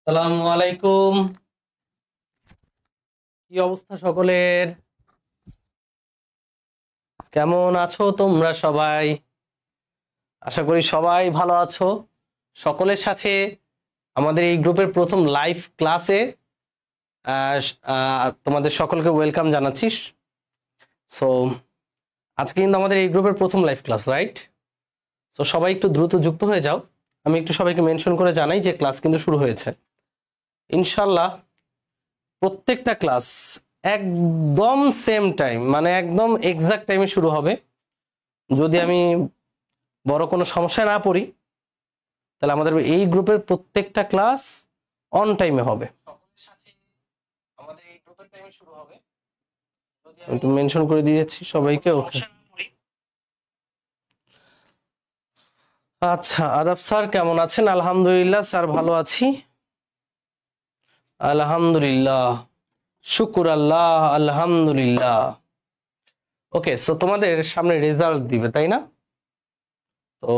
আসসালামু আলাইকুম। কি অবস্থা সকলের? কেমন আছো তোমরা সবাই? আশা করি সবাই ভালো আছো। সকলের সাথে আমাদের এই গ্রুপের প্রথম লাইভ ক্লাসে তোমাদের সকলকে ওয়েলকাম জানাচ্ছি। সো আজকে কিন্তু আমাদের এই গ্রুপের প্রথম লাইভ ক্লাস, রাইট? সো সবাই একটু দ্রুত যুক্ত হয়ে যাও। আমি একটু সবাইকে মেনশন করে জানাই যে ক্লাস কিন্তু শুরু হয়েছে ইনশাল্লাহ। প্রত্যেকটা ক্লাস একদম সেম টাইম, মানে একদম এক্সাক্ট টাইমে শুরু হবে। যদি আমি বড় কোনো সমস্যায় না পড়ি তাহলে আমাদের এই গ্রুপের প্রত্যেকটা ক্লাস অন টাইমে হবে। একটু মেনশন করে দিয়েছি সবাইকে। ওকে, আচ্ছা। আদাব স্যার, কেমন আছেন? আলহামদুলিল্লাহ স্যার, ভালো আছি আলহামদুলিল্লাহ, শুকুর আল্লাহ, আলহামদুলিল্লাহ। ওকে, সো তোমাদের সামনে রেজাল্ট দিবে, তাই না? তো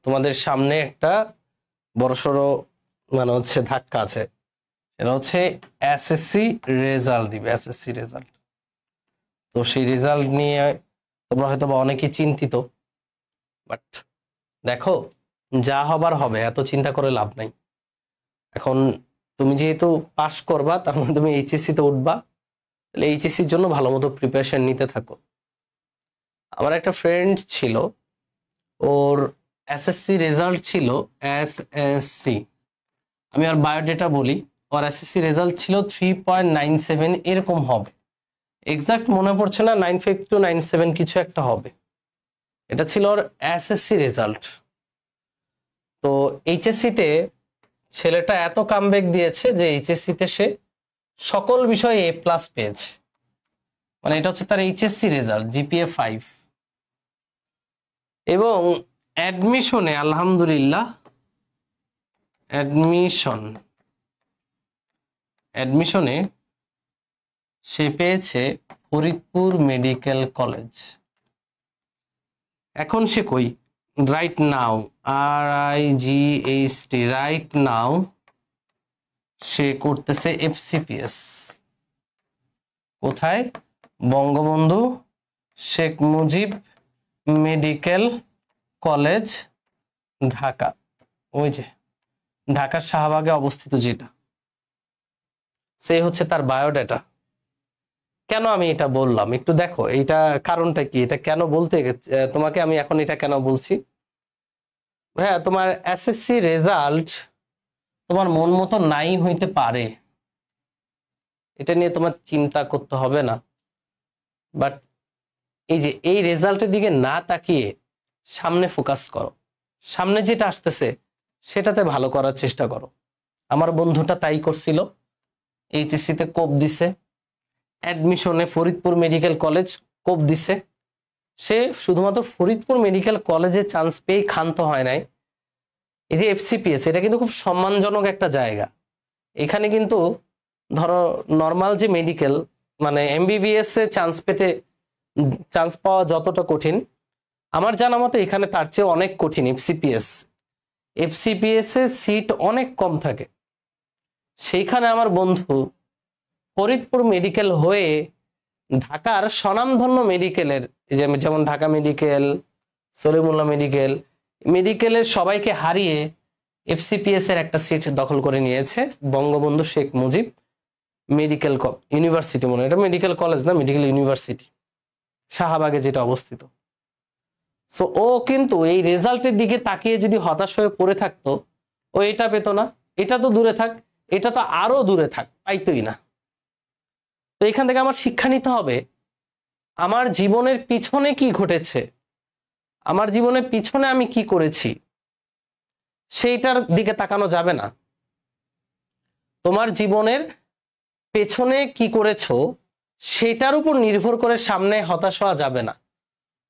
তোমাদের সামনে একটা বড়সড় মানে হচ্ছে ধাক্কা আছে, এটা হচ্ছে এসএসসি রেজাল্ট দিবে, এসএসসি রেজাল্ট। তো সেই রেজাল্ট নিয়ে তোমরা হয়তো বা অনেকেই চিন্তিত, বাট দেখো, যা হবার হবে, এত চিন্তা করে লাভ নাই। এখন তুমি যেহেতু পাশ করবা, তার মানে তুমি এইচএসসি তে উঠবা, তাহলে এইচএসসির জন্য ভালো মতো প্রিপারেশন নিতে থাকো। আমার একটা ফ্রেন্ড ছিল, ওর এসএসসি রেজাল্ট ছিল এসএসসি, আমি আর বায়োডেটা বলি, ওর এসএসসি রেজাল্ট ছিল 3.97 এরকম হবে, এক্সাক্ট মনে পড়ছে না, 95 to 97 কিছু একটা হবে। এটা ছিল ওর এসএসসি রেজাল্ট। তো এইচএসসি তে ছেলেটা এত কামব্যাক দিয়েছে যে এইচএসসি তে সে সকল বিষয়ে এ প্লাস পেয়েছে। মানে এটা হচ্ছে তার এইচএসসি রেজাল্ট, জিপিএ 5। এবং অ্যাডমিশনে আলহামদুলিল্লাহ, অ্যাডমিশনে সে পেয়েছে ফরিদপুর মেডিকেল কলেজ। এখন সে কই? Right now, RIGHT, right now সে করতেছে FCPS। কোথায়? Bangabandhu Sheikh Mujib medical college, Dhaka. ওই যে ঢাকার শাহবাগে অবস্থিত যেটা, সে হচ্ছে তার বায়োডাটা। কেন আমি এটা বললাম একটু দেখো, এইটা কারণটা কি, এটা কেন বলতে তোমাকে আমি এখন এটা কেন বলছি। হ্যাঁ, তোমার এসএসসি রেজাল্ট তোমার মন মতো নাই হইতে পারে, এটা নিয়ে তোমার চিন্তা করতে হবে না। বাট এই যে এই রেজাল্টের দিকে না তাকিয়ে সামনে ফোকাস করো, সামনে যেটা আসতেছে সেটাতে ভালো করার চেষ্টা করো। আমার বন্ধুটা তাই করছিল, এইচএসসি তে কোপ দিছে, অ্যাডমিশনে ফরিদপুর মেডিকেল কলেজ কোপ দিছে। সে শুধুমাত্র ফরিদপুর মেডিকেল কলেজে চান্স পেয়ে ক্ষান্ত হয় নাই। এই যে FCPS, এটা কিন্তু খুব সম্মানজনক একটা জায়গা। এখানে কিন্তু ধরো নর্মাল যে মেডিকেল, মানে MBBS এ চান্স পাওয়া যতটা কঠিন, আমার জানা মতে এখানে তার চেয়ে অনেক কঠিন FCPS এ সিট অনেক কম থাকে। সেইখানে আমার বন্ধু ফরিদপুর মেডিকেল হয়ে ঢাকার স্বনামধন্য মেডিকেলের, যেমন ঢাকা মেডিকেল, সলিমুল্লাহ মেডিকেলের সবাইকে হারিয়ে FCPS এর একটা সিট দখল করে নিয়েছে বঙ্গবন্ধু শেখ মুজিব মেডিকেল ইউনিভার্সিটি। মনে হয় এটা মেডিকেল কলেজ না, মেডিকেল ইউনিভার্সিটি, শাহবাগে যেটা অবস্থিত। সো ও কিন্তু এই রেজাল্টের দিকে তাকিয়ে যদি হতাশ হয়ে পড়ে থাকতো, ও এটা পেতো না। এটা তো দূরে থাক, এটা তো আরো দূরে থাক, পাইতোই না। তো এখান থেকে আমার শিক্ষা নিতে হবে, আমার জীবনের পিছনে কি ঘটেছে, আমার জীবনের পিছনে আমি কি করেছি, সেইটার দিকে তাকানো যাবে না। তোমার জীবনের পেছনে কি করেছো সেটার উপর নির্ভর করে সামনে হতাশ হওয়া যাবে না।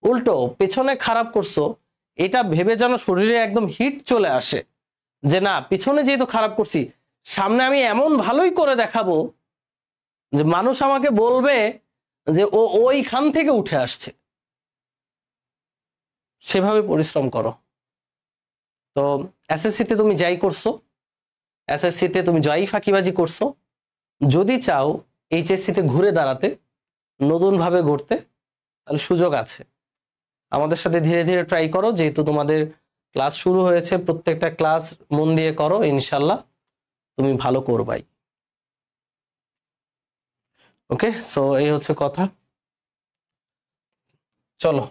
উল্টো পেছনে খারাপ করছো এটা ভেবে যেন শরীরে একদম হিট চলে আসে, যে না, পিছনে যেহেতু খারাপ করছি, সামনে আমি এমন ভালোই করে দেখাবো যে মানুষ আমাকে বলবে যে ও ওইখান থেকে উঠে আসছে। সেভাবে পরিশ্রম করো। তো এসএসসি তে তুমি যাই করছো, এসএসসি তে তুমি যাই ফাঁকিবাজি করছো, যদি চাও এইচএসসি তে ঘুরে দাঁড়াতে, নতুন ভাবে গড়তে, তাহলে সুযোগ আছে। আমাদের সাথে ধীরে ধীরে ট্রাই করো, যেহেতু তোমাদের ক্লাস শুরু হয়েছে, প্রত্যেকটা ক্লাস মন দিয়ে করো, ইনশাল্লাহ তুমি ভালো করবাই। ওকে, সো এই হচ্ছে কথা। চলো,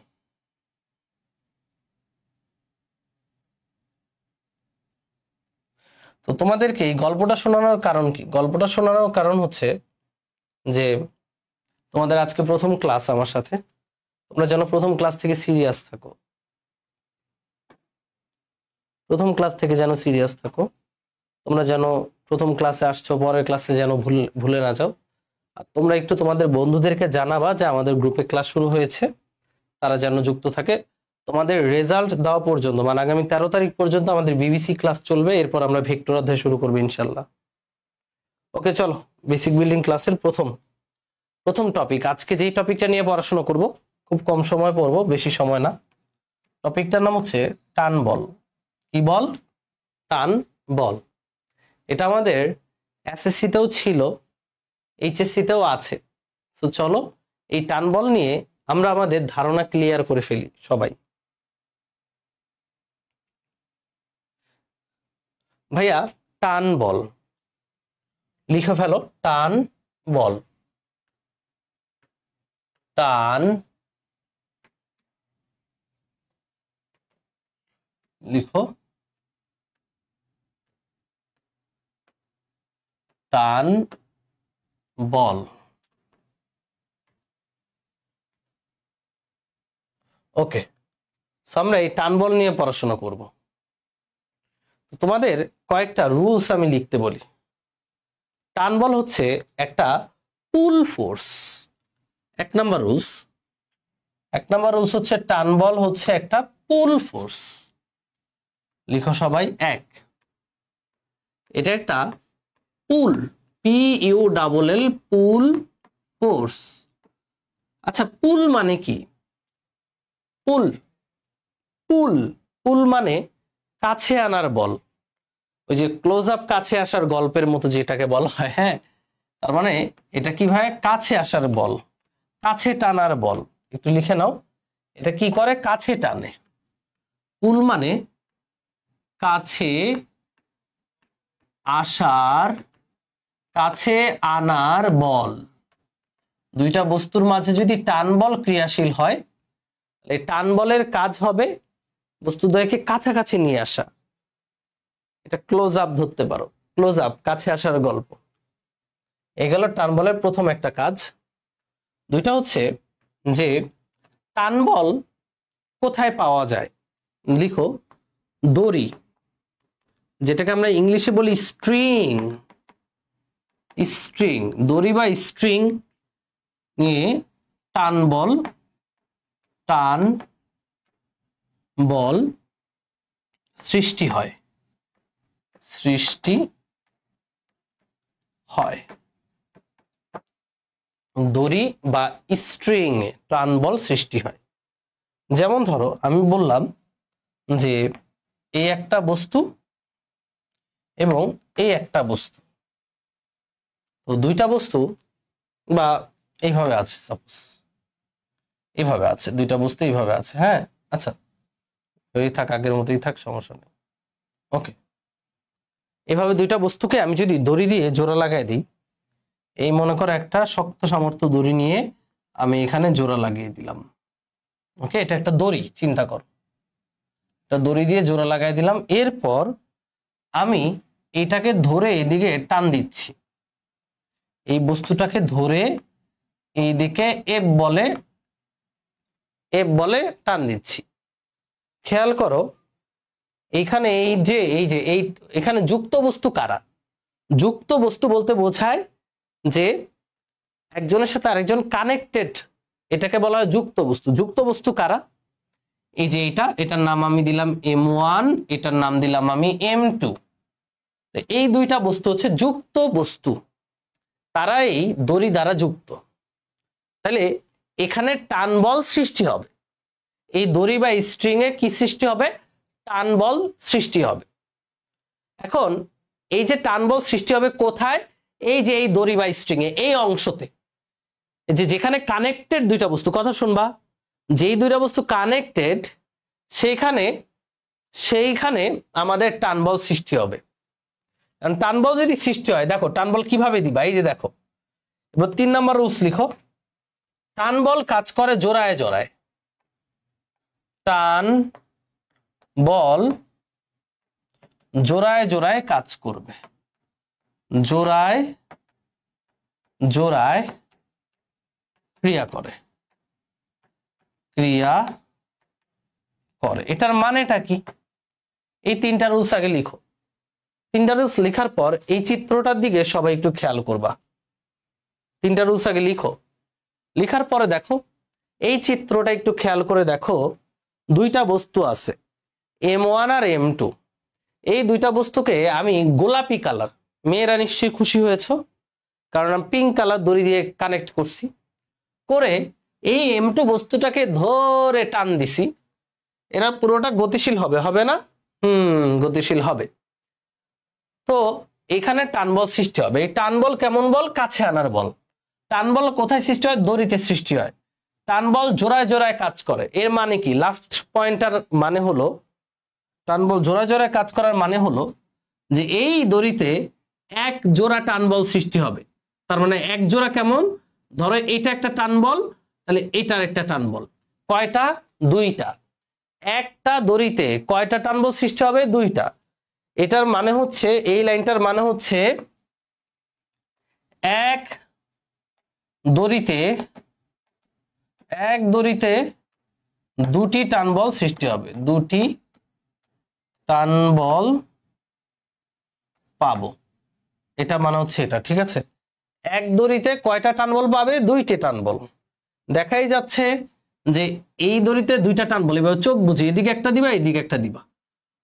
তো তোমাদেরকে এই গল্পটা শোনানোর কারণ কি? গল্পটা শোনানোর কারণ হচ্ছে যে তোমাদের আজকে প্রথম ক্লাস আমার সাথে, তোমরা যেন প্রথম ক্লাস থেকে সিরিয়াস থাকো, প্রথম ক্লাস থেকে যেন সিরিয়াস থাকো। তোমরা যেন প্রথম ক্লাসে আসছো, পরের ক্লাসে যেন ভুলে না যাও। আর তোমরা একটু তোমাদের বন্ধুদেরকে জানাবা যে আমাদের গ্রুপে ক্লাস শুরু হয়েছে, তারা যেন যুক্ত থাকে। তোমাদের রেজাল্ট দেওয়া পর্যন্ত, মানে আগামী 13 তারিখ পর্যন্ত আমাদের বিবিসি ক্লাস চলবে, এরপর আমরা ভেক্টর অধ্যায় শুরু করবো ইনশাল্লাহ। ওকে, চলো বেসিক বিল্ডিং ক্লাসের প্রথম টপিক। আজকে যেই টপিকটা নিয়ে পড়াশোনা করব, খুব কম সময় পড়বো, বেশি সময় না। টপিকটার নাম হচ্ছে টান বল। কি বল? টান বল। এটা আমাদের এসএসসি তেও ছিল, এইচএসসি তেও আছে। তো চলো এই টান বল নিয়ে আমরা আমাদের ধারণা ক্লিয়ার করে ফেলি সবাই। ভাইয়া, টান বল লিখে ফেলো। টান বল, টান লিখো, টান বল। ওকে, আমরা এই টান বল নিয়ে পড়াশোনা করব। তোমাদের কয়েকটা রুলস আমি লিখতে বলি। টান বল হচ্ছে একটা পুল ফোর্স। এক নাম্বার রুলস হচ্ছে টান বল হচ্ছে একটা পুল ফোর্স। লিখো সবাই। এক, এটা একটা পুল, PULL, পুল ফোর্স। আচ্ছা, পুল মানে কি? পুল পুল পুল মানে কাছে আনার বল। ওই যে ক্লোজ আপ কাছে আসার গল্পের মতো যেটাকে বলা হয়, হ্যাঁ, তার মানে এটা কি ভাই? কাছে আসার বল, কাছে টানার বল। একটু লিখে নাও, এটা কি করে? কাছে টানে। পুল মানে কাছে আসার, কাছে আনার বল। দুইটা বস্তুর মাঝে যদি টান বল ক্রিয়াশীল হয়, এই টান বলের কাজ হবে বস্তু দ্বয়কে কাছাকাছি নিয়ে আসা। এটা ক্লোজ আপ ধরতে পারো, ক্লোজ আপ, কাছে আসার গল্প। এগুলো টান বলের প্রথম একটা কাজ। দুইটা হচ্ছে যে টান বল কোথায় পাওয়া যায়? লিখো, দড়ি, যেটাকে আমরা ইংলিশে বলি স্ট্রিং। স্ট্রিং, দড়ি বা স্ট্রিং নিয়ে টান বল সৃষ্টি হয়। দড়ি বা স্ট্রিং এ টান বল সৃষ্টি হয়। যেমন ধরো আমি বললাম যে এই একটা বস্তু এবং এই একটা বস্তু, তো দুইটা বস্তু বা এইভাবে আছে, সাপোজ এইভাবে আছে, দুইটা বস্তু এইভাবে আছে, হ্যাঁ, আচ্ছা ওই থাক, আগের মতোই থাক, সমস্যা নেই। ওকে, এভাবে দুইটা বস্তুকে আমি যদি দড়ি দিয়ে জোড়া লাগাই দিই, এই মনে করো একটা শক্ত সামর্থ্য দড়ি নিয়ে আমি এখানে জোড়া লাগিয়ে দিলাম। ওকে, এটা একটা দড়ি, চিন্তা করো, একটা দড়ি দিয়ে জোড়া লাগাই দিলাম। এরপর আমি এইটাকে ধরে এদিকে টান দিচ্ছি, এই বস্তুটাকে ধরে এইদিকে এফ বলে টান দিচ্ছি। খেয়াল করো এইখানে এখানে যুক্ত বস্তু কারা? যুক্ত বস্তু বলতে বোঝায় যে একজনের সাথে আরেকজন কানেক্টেড, এটাকে বলা হয় যুক্ত বস্তু। যুক্ত বস্তু কারা? এই যে এটার নাম আমি দিলাম M1, এটার নাম দিলাম আমি M2। এই দুইটা বস্তু হচ্ছে যুক্ত বস্তু, তারা এই দড়ি দ্বারা যুক্ত। তাহলে এখানে টান বল সৃষ্টি হবে, এই দড়ি বা স্ট্রিং এ কি সৃষ্টি হবে? টান বল সৃষ্টি হবে। এখন এই যে টান বল সৃষ্টি হবে কোথায়, এই যে এই দড়ি বা স্ট্রিং এ এই অংশতে, যে যেখানে কানেক্টেড দুইটা বস্তু, কথা শুনবা, যেই দুইটা বস্তু কানেক্টেড সেইখানে আমাদের টান বল সৃষ্টি হবে। টান বল যদি সৃষ্টি হয়, দেখো টান বল কিভাবে দিবা, এই যে দেখো, এবার 3 নম্বর রুলস লিখো, টান বল কাজ করে জোড়ায় জোড়ায়, টান বল জোড়ায় জোড়ায় কাজ করবে, জোড়ায় জোড়ায় ক্রিয়া করে, ক্রিয়া করে। এটার মানেটা কি? এই 3টা রুলস আগে লিখো। 3টা রুলস লেখার পর এই চিত্রটার দিকে সবাই একটু খেয়াল করবা। 3টা রুলস আগে লিখো, লেখার পরে দেখো এই চিত্রটা একটু খেয়াল করে দেখো, দুইটা বস্তু আছে M1 আর M2। এই দুইটা বস্তুকে আমি গোলাপি কালার, মেয়েরা নিশ্চয়ই খুশি হয়েছ কারণ আমি পিঙ্ক কালার দড়ি দিয়ে কানেক্ট করছি, করে এই M2 বস্তুটাকে ধরে টান দিছি, এরা পুরোটা গতিশীল হবে, হবে না? গতিশীল হবে। তো এখানে টান বল সৃষ্টি হবে। এই টান বল কেমন বল? কাছে আনার বল। টান বল কোথায় সৃষ্টি হয়? দড়িতে সৃষ্টি হয়। টান বল জোড়ায় জোড়ায় কাজ করে। এর মানে কি? লাস্ট পয়েন্টার মানে হলো, টান বল জোড়ায় জোড়ায় কাজ করার মানে হলো যে এই দড়িতে এক জোড়া টান বল সৃষ্টি হবে। তার মানে এক জোড়া কেমন? ধরো এটা একটা টান বল, তাহলে এটার একটা টান বল। কয়টা? 2টা। একটা দড়িতে কয়টা টান বল সৃষ্টি হবে? 2টা। এটার মানে হচ্ছে, এই লাইনটার মানে হচ্ছে এক দড়িতে 2টি টান বল সৃষ্টি হবে, 2টি টান বল পাবো। এটা মানে হচ্ছে এটা, ঠিক আছে? এক দড়িতে কয়টা টান বল পাবে? 2টি টান বল। দেখাই যাচ্ছে যে এই দড়িতে 2টা টান বল, এবার চোখ বুঝে এদিকে একটা দিবা, এদিকে একটা দিবা।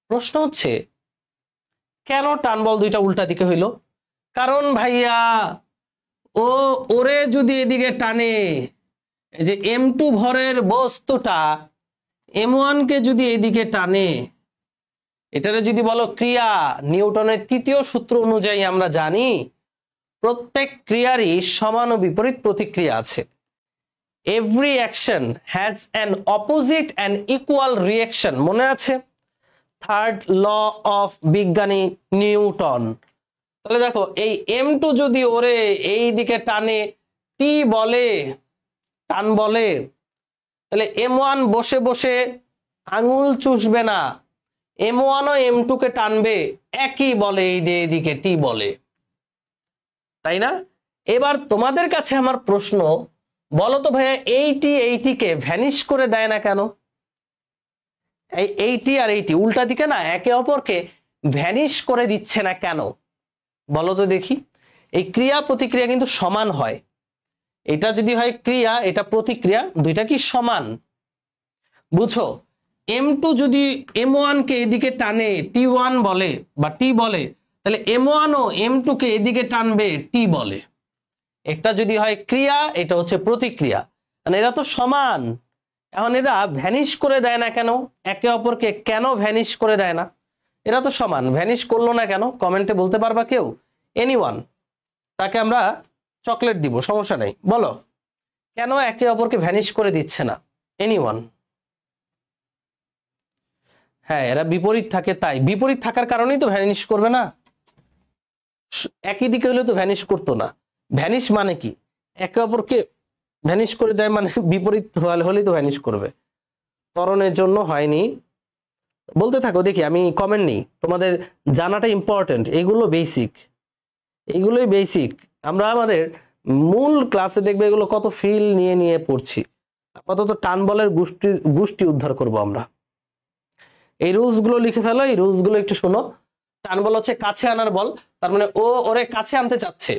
প্রশ্ন হচ্ছে কেন টান বল 2টা উল্টা দিকে হইল? কারণ ভাইয়া ওরে যদি এদিকে টানে, এই যে M2 ভরের বস্তুটা M1 কে যদি এদিকে টানে, এটারে যদি বলো ক্রিয়া, নিউটনের 3য় সূত্র অনুযায়ী আমরা জানি প্রত্যেক ক্রিয়ারই সমান ও বিপরীত প্রতিক্রিয়া আছে। Every action has an opposite and equal reaction. মনে আছে 3rd ল অফ বিজ্ঞানী নিউটন? তাহলে দেখো এই M2 যদি ওরে এই দিকে টানে, টি বলে, টান বলে, তাহলে M1 বসে বসে আঙুল চুষবে না, M1 ও M2 কে টানবে, একই বলে, এই দিকে টি বলে, তাই না? এবার তোমাদের কাছে আমার প্রশ্ন, বলো তো ভাইয়া এইটিকে ভ্যানিশ করে দেয় না কেন? এইটি আর এইটি উল্টা দিকে না, একে অপরকে ভ্যানিশ করে দিচ্ছে না কেন? বলো তো দেখি। এই ক্রিয়া প্রতিক্রিয়া কিন্তু সমান হয়। এটা যদি হয় ক্রিয়া, এটা প্রতিক্রিয়া, দুইটা কি সমান? বুঝো, M2 যদি M1 কে এদিকে টানে, T1 বলে বা টি বলে, তাহলে M1 ও M2 কে এদিকে টানবে, টি বলে। একটা যদি হয় ক্রিয়া, এটা হচ্ছে প্রতিক্রিয়া, মানে এরা তো সমান। এখন এরা ভ্যানিশ করে দেয় না কেন? একে অপরকে কেন ভ্যানিশ করে দেয় না? এরা তো সমান, ভ্যানিশ করলো না কেন? কমেন্টে বলতে পারবা কেউ? এনিওয়ান, তাকে আমরা চকলেট দিব, সমস্যা নেই। বলো কেন একে অপরকে ভ্যানিশ করে দিচ্ছে না? এনিওয়ান? হ্যাঁ, এরা বিপরীত থাকে, তাই বিপরীত থাকার কারণেই তো ভ্যানিশ করবে না। একই দিকে হলে তো ভ্যানিশ করতো না। ভ্যানিশ মানে কি? একে অপরকে ভ্যানিশ করে দেয়, মানে বিপরীত হলেই তো ভ্যানিশ করবে। ত্বরণের জন্য হয়নি, বলতে থাকো দেখি, আমি কমেন্ট নেই। তোমাদের জানাটা ইম্পর্টেন্ট, এগুলো বেসিক, এগুলোই বেসিক। আমরা আমাদের মূল ক্লাসে দেখবে এগুলো কত ফিল নিয়ে নিয়ে পড়ছি। আপাতত টান বলের গোষ্ঠী উদ্ধার করব আমরা। এই রুলস গুলো লিখে ফেলো, এই রুলস গুলো একটু শোনো। টান বল হচ্ছে কাছে আনার বল, তার মানে ওরে কাছে আনতে চাচ্ছে,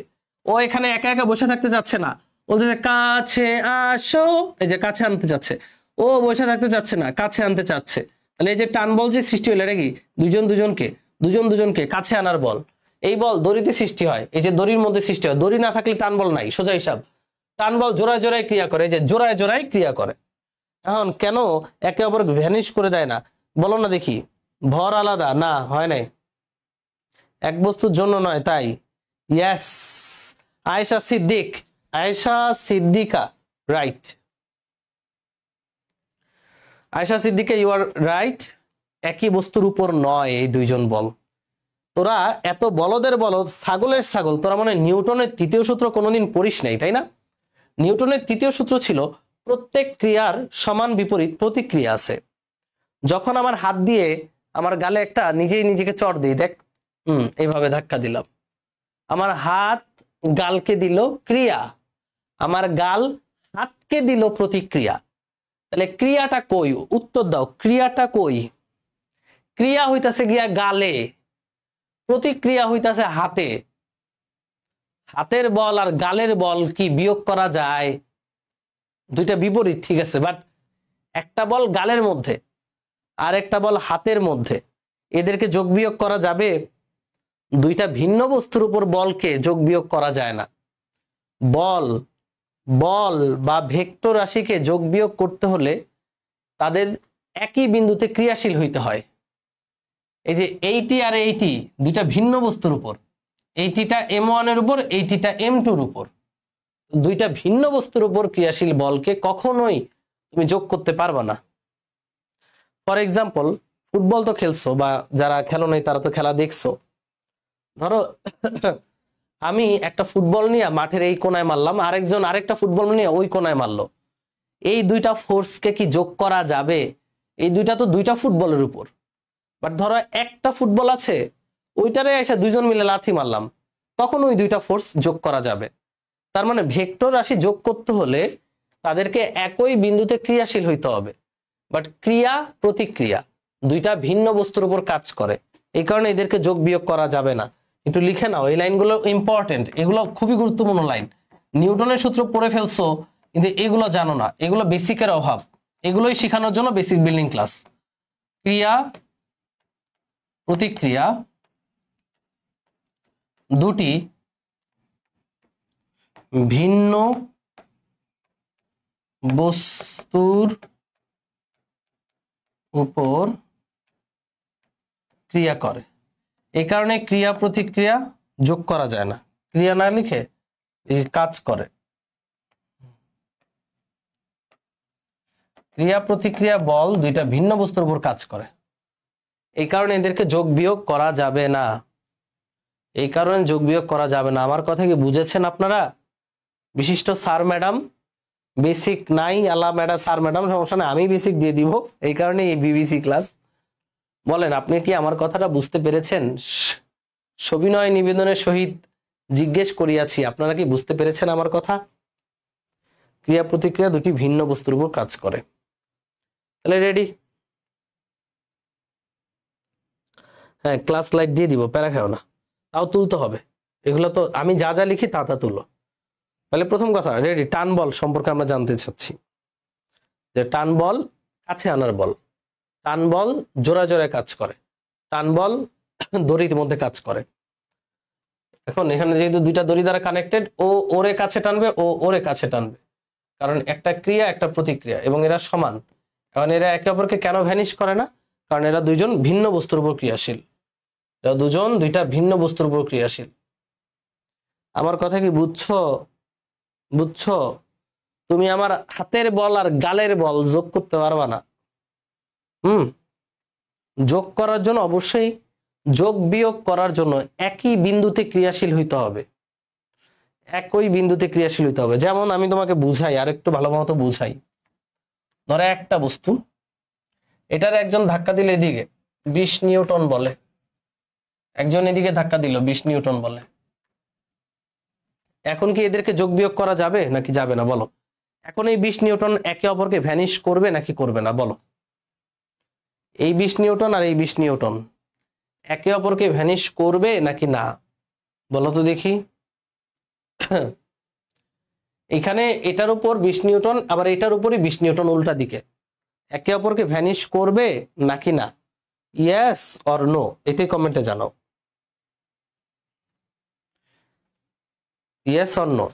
ও এখানে একা একা বসে থাকতে চাচ্ছে না, বলতেছে কাছে আসো, এই যে কাছে আনতে চাচ্ছে। ও বসে থাকতে চাচ্ছে না, কাছে আনতে চাচ্ছে। তাহলে এই যে টান বল যে সৃষ্টি হলো, এটা কি দুজন দুজনকে কাছে আনার বল। এই বল দড়িতে সৃষ্টি হয়, এই যে দড়ির মধ্যে সৃষ্টি হয়। দড়ি না থাকলে টান বল নাই, সোজা হিসাব। টান বল জোড়ায় জোড়ায় ক্রিয়া করে, এই যে জোড়ায় জোড়ায় ক্রিয়া করে। এখন কেন একে অপরকে ভ্যানিশ করে দেয় না? বলো না দেখি। ভর আলাদা না, হয় নাই। এক বস্তুর জন্য নয়, তাই yes Ayesha Siddiq, Ayesha Siddiqua right, Ayesha Siddiqua you are right. একই বস্তুর উপর নয় এই দুইজন বল। তোরা এত বলদের বলদ, ছাগলের ছাগল, তোরা মনে হয় নিউটনের তৃতীয় সূত্র কোনোদিন পড়িস নাই, তাই না? নিউটনের তৃতীয় সূত্র ছিল প্রত্যেক ক্রিয়ার সমান বিপরীত প্রতিক্রিয়া আছে। যখন আমার হাত দিয়ে আমার গালে একটা নিজেই নিজেকে চড় দিই, দেখ এইভাবে ধাক্কা দিলাম, আমার হাত গালকে দিল ক্রিয়া, আমার গাল হাতকে দিল প্রতিক্রিয়া। তাহলে ক্রিয়াটা কই? উত্তর দাও, ক্রিয়াটা কই? ক্রিয়া হইতাছে গিয়া গালে, প্রতিক্রিয়া হইতাছে হাতে। হাতের বল আর গালের বল কি বিয়োগ করা যায়? দুইটা বিপরীত, ঠিক আছে, বাট একটা বল গালের মধ্যে আর একটা বল হাতের মধ্যে, এদেরকে যোগ বিয়োগ করা যাবে? দুইটা ভিন্ন বস্তুর উপর বলকে যোগ বিয়োগ করা যায় না। বল বল বা ভেক্টর রাশিকে যোগ বিয়োগ করতে হলে তাদের একই বিন্দুতে ক্রিয়াশীল হইতে হয়। এই যে এইটি আর এইটি দুইটা ভিন্ন বস্তুর উপর, এইটিটা M1 এর উপর, এইটিটা M2 এর উপর, দুইটা ভিন্ন বস্তুর উপর ক্রিয়াশীল বলকে কখনোই তুমি যোগ করতে পারবা না। ফর এক্সাম্পল, ফুটবল তো খেলছো, বা যারা খেলো নাই তারা তো খেলা দেখছো। ধরো আমি একটা ফুটবল নিয়ে মাঠের এই কোনায় মারলাম, আরেকজন আরেকটা ফুটবল নিয়ে ওই কোনায় মারলো। এই দুইটা ফোর্সকে কি যোগ করা যাবে? এই দুইটা তো দুইটা ফুটবলের উপর। বাট ধরো একটা ফুটবল আছে, ওইটারে এসে দুইজন মিলে লাথি মারলাম, তখন ওই দুইটা ফোর্স যোগ করা যাবে। তার মানে ভেক্টর রাশি যোগ করতে হলে তাদেরকে একই বিন্দুতে ক্রিয়াশীল হইতে হবে। বাট ক্রিয়া প্রতিক্রিয়া দুইটা ভিন্ন বস্তুর উপর কাজ করে, এই কারণে এদেরকে যোগ বিয়োগ করা যাবে না। একটু লিখে নাও, এই লাইনগুলো ইম্পর্টেন্ট, এগুলো খুবই গুরুত্বপূর্ণ লাইন। নিউটনের সূত্র পড়ে ফেলছো কিন্তু এগুলো জানো না, এগুলো বেসিকের অভাব, এগুলোই শেখানোর জন্য বেসিক বিল্ডিং ক্লাস। ক্রিয়া প্রতিক্রিয়া দুটি ভিন্ন বস্তুর উপর ক্রিয়া করে, এই কারণে ক্রিয়া প্রতিক্রিয়া যোগ করা যায় না। ক্রিয়া না লিখে কাজ করে, ক্রিয়া প্রতিক্রিয়া বল দুইটা ভিন্ন বস্তুর উপর কাজ করে, এই কারণে এদেরকে যোগ বিয়োগ করা যাবে না। এই কারণে যোগ বিয়োগ করা যাবে না। আমার কথা কি বুঝেছেন আপনারা? বিশিষ্ট স্যার ম্যাডাম, বেসিক নাই আলা ম্যাডাম, স্যার ম্যাডাম সমস্যা নাই, আমি বেসিক দিয়ে দিব, এই কারণে এই বিবিসি ক্লাস। বলেন আপনি কি আমার কথাটা বুঝতে পেরেছেন? সবিনয় নিবেদনের সহিত জিজ্ঞেস করিয়াছি, আপনারা কি বুঝতে পেরেছেন আমার কথা? ক্রিয়া প্রতিক্রিয়া দুটি ভিন্ন বস্তুর উপর কাজ করে। তাহলে রেডি? হ্যাঁ, ক্লাস লাইট দিয়ে দিব, প্যারা খাও না, তাও তুলতে হবে। এগুলো তো আমি যা যা লিখি তা তা তুলো। তাহলে প্রথম কথা, রেডি? টান বল সম্পর্কে আমরা জানতে চাচ্ছি, যে টান বল কাছে আনার বল, টান বল জোড়া জোড়ায় কাজ করে, টান বল দড়ির মধ্যে কাজ করে। এখন এখানে যেহেতু দুইটা দড়ি দ্বারা কানেক্টেড, ও ওরে কাছে টানবে, ও ওরে কাছে টানবে, কারণ একটা ক্রিয়া একটা প্রতিক্রিয়া এবং এরা সমান। কারণ এরা একে অপরকে কেন ভ্যানিশ করে না? কারণ এরা দুইজন ভিন্ন বস্তুর উপর ক্রিয়াশীল, এরা দুজন দুইটা ভিন্ন বস্তুর উপর ক্রিয়াশীল। আমার কথা কি বুঝছো? বুঝছো? তুমি আমার হাতের বল আর গালের বল যোগ করতে পারবা না। যোগ করার জন্য অবশ্যই যোগ বিয়োগ করার জন্য একই বিন্দুতে ক্রিয়াশীল হইতে হবে, একই বিন্দুতে ক্রিয়াশীল হইতে হবে। যেমন আমি তোমাকে বুঝাই, আর একটু ভালো মতো বুঝাই। ধরো একটা বস্তু, এটার একজন ধাক্কা দিলে এদিকে 20 নিউটন বলে, একজন এদিকে ধাক্কা দিল 20 নিউটন বলে। এখন কি এদেরকে যোগ বিয়োগ করা যাবে নাকি যাবে না বলো? এখন এই 20 নিউটন একে অপরকে ভ্যানিশ করবে নাকি করবে না বলো? এই 20 নিউটন আর এই 20 নিউটন একে অপরকে ভ্যানিশ করবে নাকি না বলো তো দেখি। এখানে এটার উপর 20 নিউটন, আবার এটার উপরই 20 নিউটন, উল্টা দিকে, একে অপরকে ভ্যানিশ করবে নাকি না? ইয়েস অর নো, এটাই কমেন্টে জানাও। Yes or no.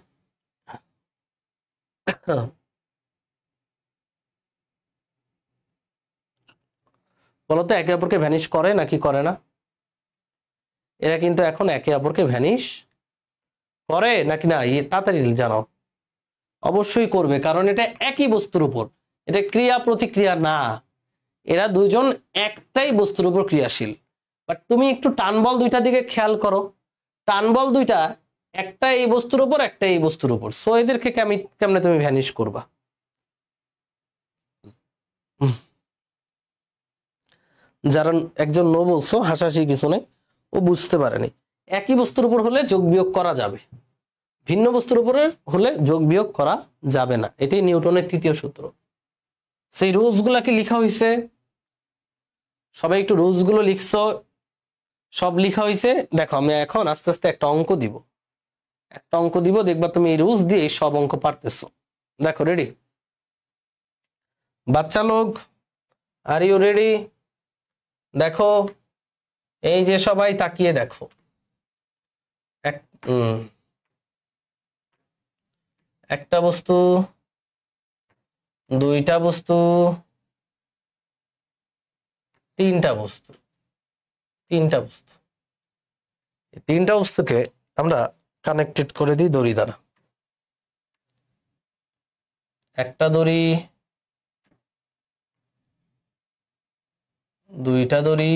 বলতো একে অপরকে ভ্যানিশ করে নাকি করে না? এরা কিন্তু এখন একে অপরকে ভ্যানিশ করে নাকি না, তাড়াতাড়ি জানাও। অবশ্যই করবে, কারণ এটা একই বস্তুর উপর, এটা ক্রিয়া প্রতিক্রিয়া না, এরা দুজন একটাই বস্তুর উপর ক্রিয়াশীল। বাট তুমি একটু টান বল দুইটা দিকে খেয়াল করো, টান বল দুইটা একটা এই বস্তুর উপর একটা এই বস্তুর উপর, সো এদেরকে কেমনে তুমি ভ্যানিশ করবা? যারা একজন নো বলছো হাসাহাসি কিছু নেই, ও বুঝতে পারেনি। একই বস্তুর উপর হলে যোগ বিয়োগ করা যাবে, ভিন্ন বস্তুর উপরে হলে যোগ বিয়োগ করা যাবে না, এটাই নিউটনের তৃতীয় সূত্র। সেই রুলস গুলা কি লেখা হয়েছে? সবাই একটু রুলস গুলো লিখছো? সব লেখা হয়েছে? দেখো আমি এখন আস্তে আস্তে একটা অঙ্ক দিব, দেখবা তুমি এই রুলস দিয়ে সব অঙ্ক পারতেছো। দেখো, রেডি বাচ্চা লোক? Are you ready? দেখো, এই যে সবাই তাকিয়ে দেখো, একটা বস্তু, দুইটা বস্তু, তিনটা বস্তু, তিনটা বস্তুকে আমরা কানেক্টেড করে দিই দড়ি দ্বারা। একটা দড়ি, দুইটা দড়ি,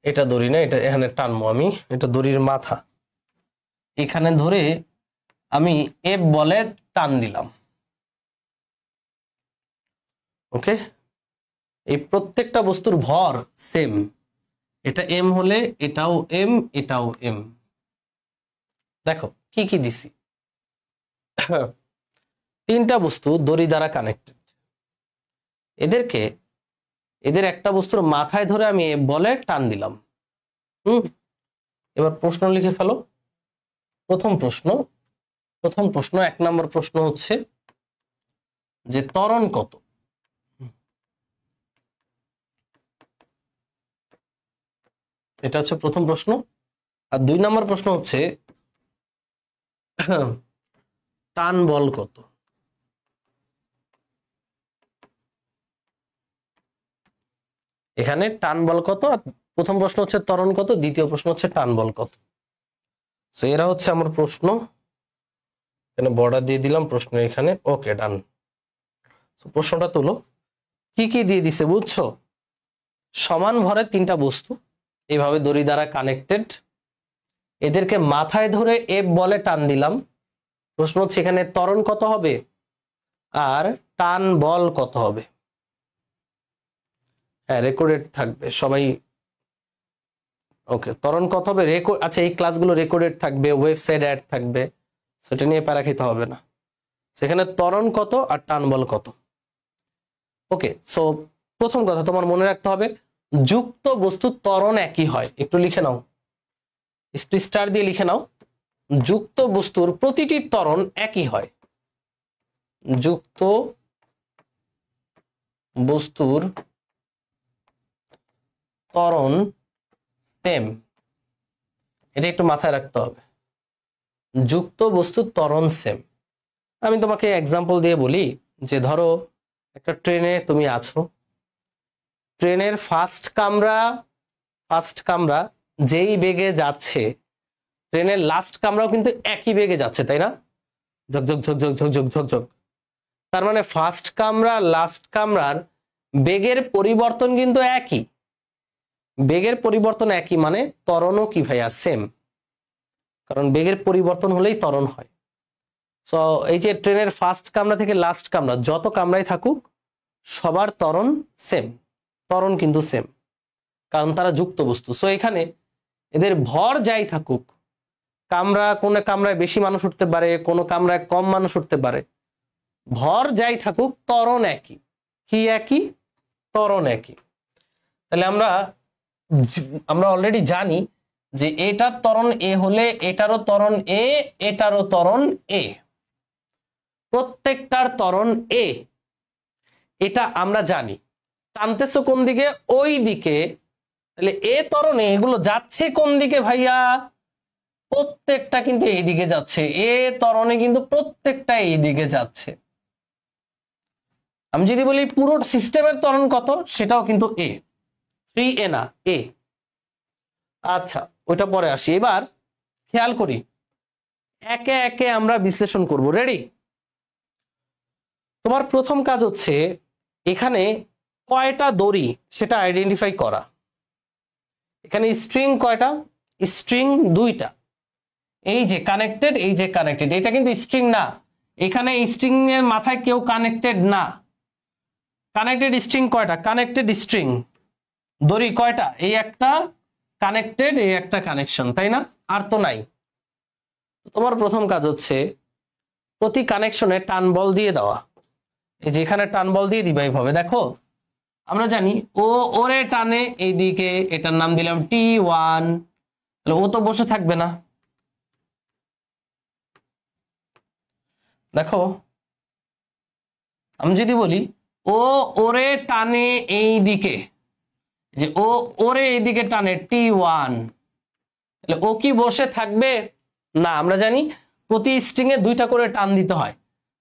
এটা দড়ি না, এটা এখানে টানবো আমি, এটা দড়ির মাথা, এখানে ধরে আমি এফ বলে টান দিলাম। ওকে, এই প্রত্যেকটা বস্তুর ভর সেম, এটা এম হলে এটাও এম, এটাও এম। দেখো কি কি দিছি, তিনটা বস্তু দড়ি দ্বারা কানেক্টেড, এদের একটা বস্তুর মাথায় ধরে আমি এফ বলে টান দিলাম। এবার প্রশ্ন লিখে ফেলো। প্রথম প্রশ্ন 1 নম্বর প্রশ্ন হচ্ছে যে ত্বরণ কত? এটা হচ্ছে প্রথম প্রশ্ন। আর 2 নম্বর প্রশ্ন হচ্ছে টান বল কত? এখানে টান বল কত, প্রথম প্রশ্ন হচ্ছে ত্বরণ কত, দ্বিতীয় প্রশ্ন হচ্ছে টান বল কত। সো এরা হচ্ছে আমার প্রশ্ন, এখানে বর্ডার দিয়ে দিলাম প্রশ্ন এখানে। ওকে, ডান। প্রশ্নটা তুলো, কি কি দিয়ে দিছে বুঝছো? সমান ভরের তিনটা বস্তু এইভাবে দড়ি দ্বারা কানেক্টেড, এদেরকে মাথায় ধরে এফ বলে টান দিলাম। প্রশ্ন হচ্ছে এখানে ত্বরণ কত হবে আর টান বল কত হবে? হ্যাঁ, রেকর্ডেড থাকবে সবাই। ওকে, ত্বরণ কত হবে রেকর্ড, আচ্ছা এই ক্লাসগুলো রেকর্ডেড থাকবে, ওয়েবসাইট অ্যাড থাকবে, সেটা নিয়ে প্যারা খেতে হবে না। সেখানে ত্বরণ কত আর টান বল কত। ওকে, সো প্রথম কথা তোমার মনে রাখতে হবে, যুক্ত বস্তুর ত্বরণ একই হয়। একটু লিখে নাও, একটু স্টার দিয়ে লিখে নাও, যুক্ত বস্তুর প্রতিটি ত্বরণ একই হয়। যুক্ত বস্তুর ত্বরণ সেম, এটা একটু মাথায় রাখতে হবে, যুক্ত বস্তুর ত্বরণ সেম। আমি তোমাকে এক্সাম্পল দিয়ে বলি, যে ধরো একটা ট্রেনে তুমি আছো, ট্রেনের ফার্স্ট কামরা যেই বেগে যাচ্ছে, ট্রেনের লাস্ট কামরাও কিন্তু একই বেগে যাচ্ছে, তাই না? ঝকঝক ঝকঝক ঝকঝক ঝকঝক। তার মানে ফার্স্ট কামরা লাস্ট কামরার বেগের পরিবর্তন কিন্তু একই, বেগের পরিবর্তন একই, মানে ত্বরণও কি ভাইয়া সেম, কারণ বেগের পরিবর্তন হলেই ত্বরণ হয়। সো এই যে ট্রেনের ফার্স্ট কামরা থেকে লাস্ট কামরা যত কামরাই থাকুক সবার ত্বরণ সেম, ত্বরণ কিন্তু সেম, কারণ তারা যুক্ত বস্তু। সো এখানে এদের ভর যাই থাকুক, কোন কামরায় বেশি মানুষ উঠতে পারে, কোন কামরায় কম মানুষ উঠতে পারে, ভর যাই থাকুক ত্বরণ একই। কি একই? ত্বরণ একই। তাহলে আমরা অলরেডি জানি যে এটার ত্বরণ এ হলে এটারও ত্বরণ এ, এটারও ত্বরণ এ, প্রত্যেকটার ত্বরণ এ, এটা আমরা জানি। টানতেছো কোন দিকে? ওই দিকে। তাহলে এ ত্বরণে এগুলো যাচ্ছে কোন দিকে ভাইয়া? প্রত্যেকটা কিন্তু এই দিকে যাচ্ছে, এ ত্বরণে কিন্তু প্রত্যেকটা এই দিকে যাচ্ছে। আমি যদি বলি পুরো সিস্টেমের ত্বরণ কত, সেটাও কিন্তু এ, 3a না এ। আচ্ছা ওটা পরে আসি। এবার খেয়াল করি, একে একে আমরা বিশ্লেষণ করব। রেডি? তোমার প্রথম কাজ হচ্ছে এখানে কয়টা দড়ি সেটা আইডেন্টিফাই করা। এখানে স্ট্রিং কয়টা? স্ট্রিং দুইটা। এই যে কানেক্টেড, এই যে কানেক্টেড, এটা কিন্তু স্ট্রিং না, এখানে স্ট্রিং এর মাথায় কেউ কানেক্টেড না। কানেক্টেড স্ট্রিং কয়টা? কানেক্টেড স্ট্রিং দড়ি কয়টা? এই একটা কানেক্টেড, এই একটা কানেকশন, তাই না? আর তো নাই। তোমার প্রথম কাজ হচ্ছে প্রতি কানেকশনে টান বল দিয়ে দেওয়া। এই যে এখানে টান বল দিয়ে দিবা এইভাবে। দেখো আমরা জানি ও ওরে টানে এইদিকে, এটার নাম দিলাম T1, তাহলে ও তো বসে থাকবে না। দেখো আমি যদি বলি ও ওরে টানে এই দিকে, যে ও ওরে এইদিকে টানে T1, তাহলে ও কি বসে থাকবে? না। আমরা জানি প্রতি স্ট্রিং এ দুইটা করে টান দিতে হয়,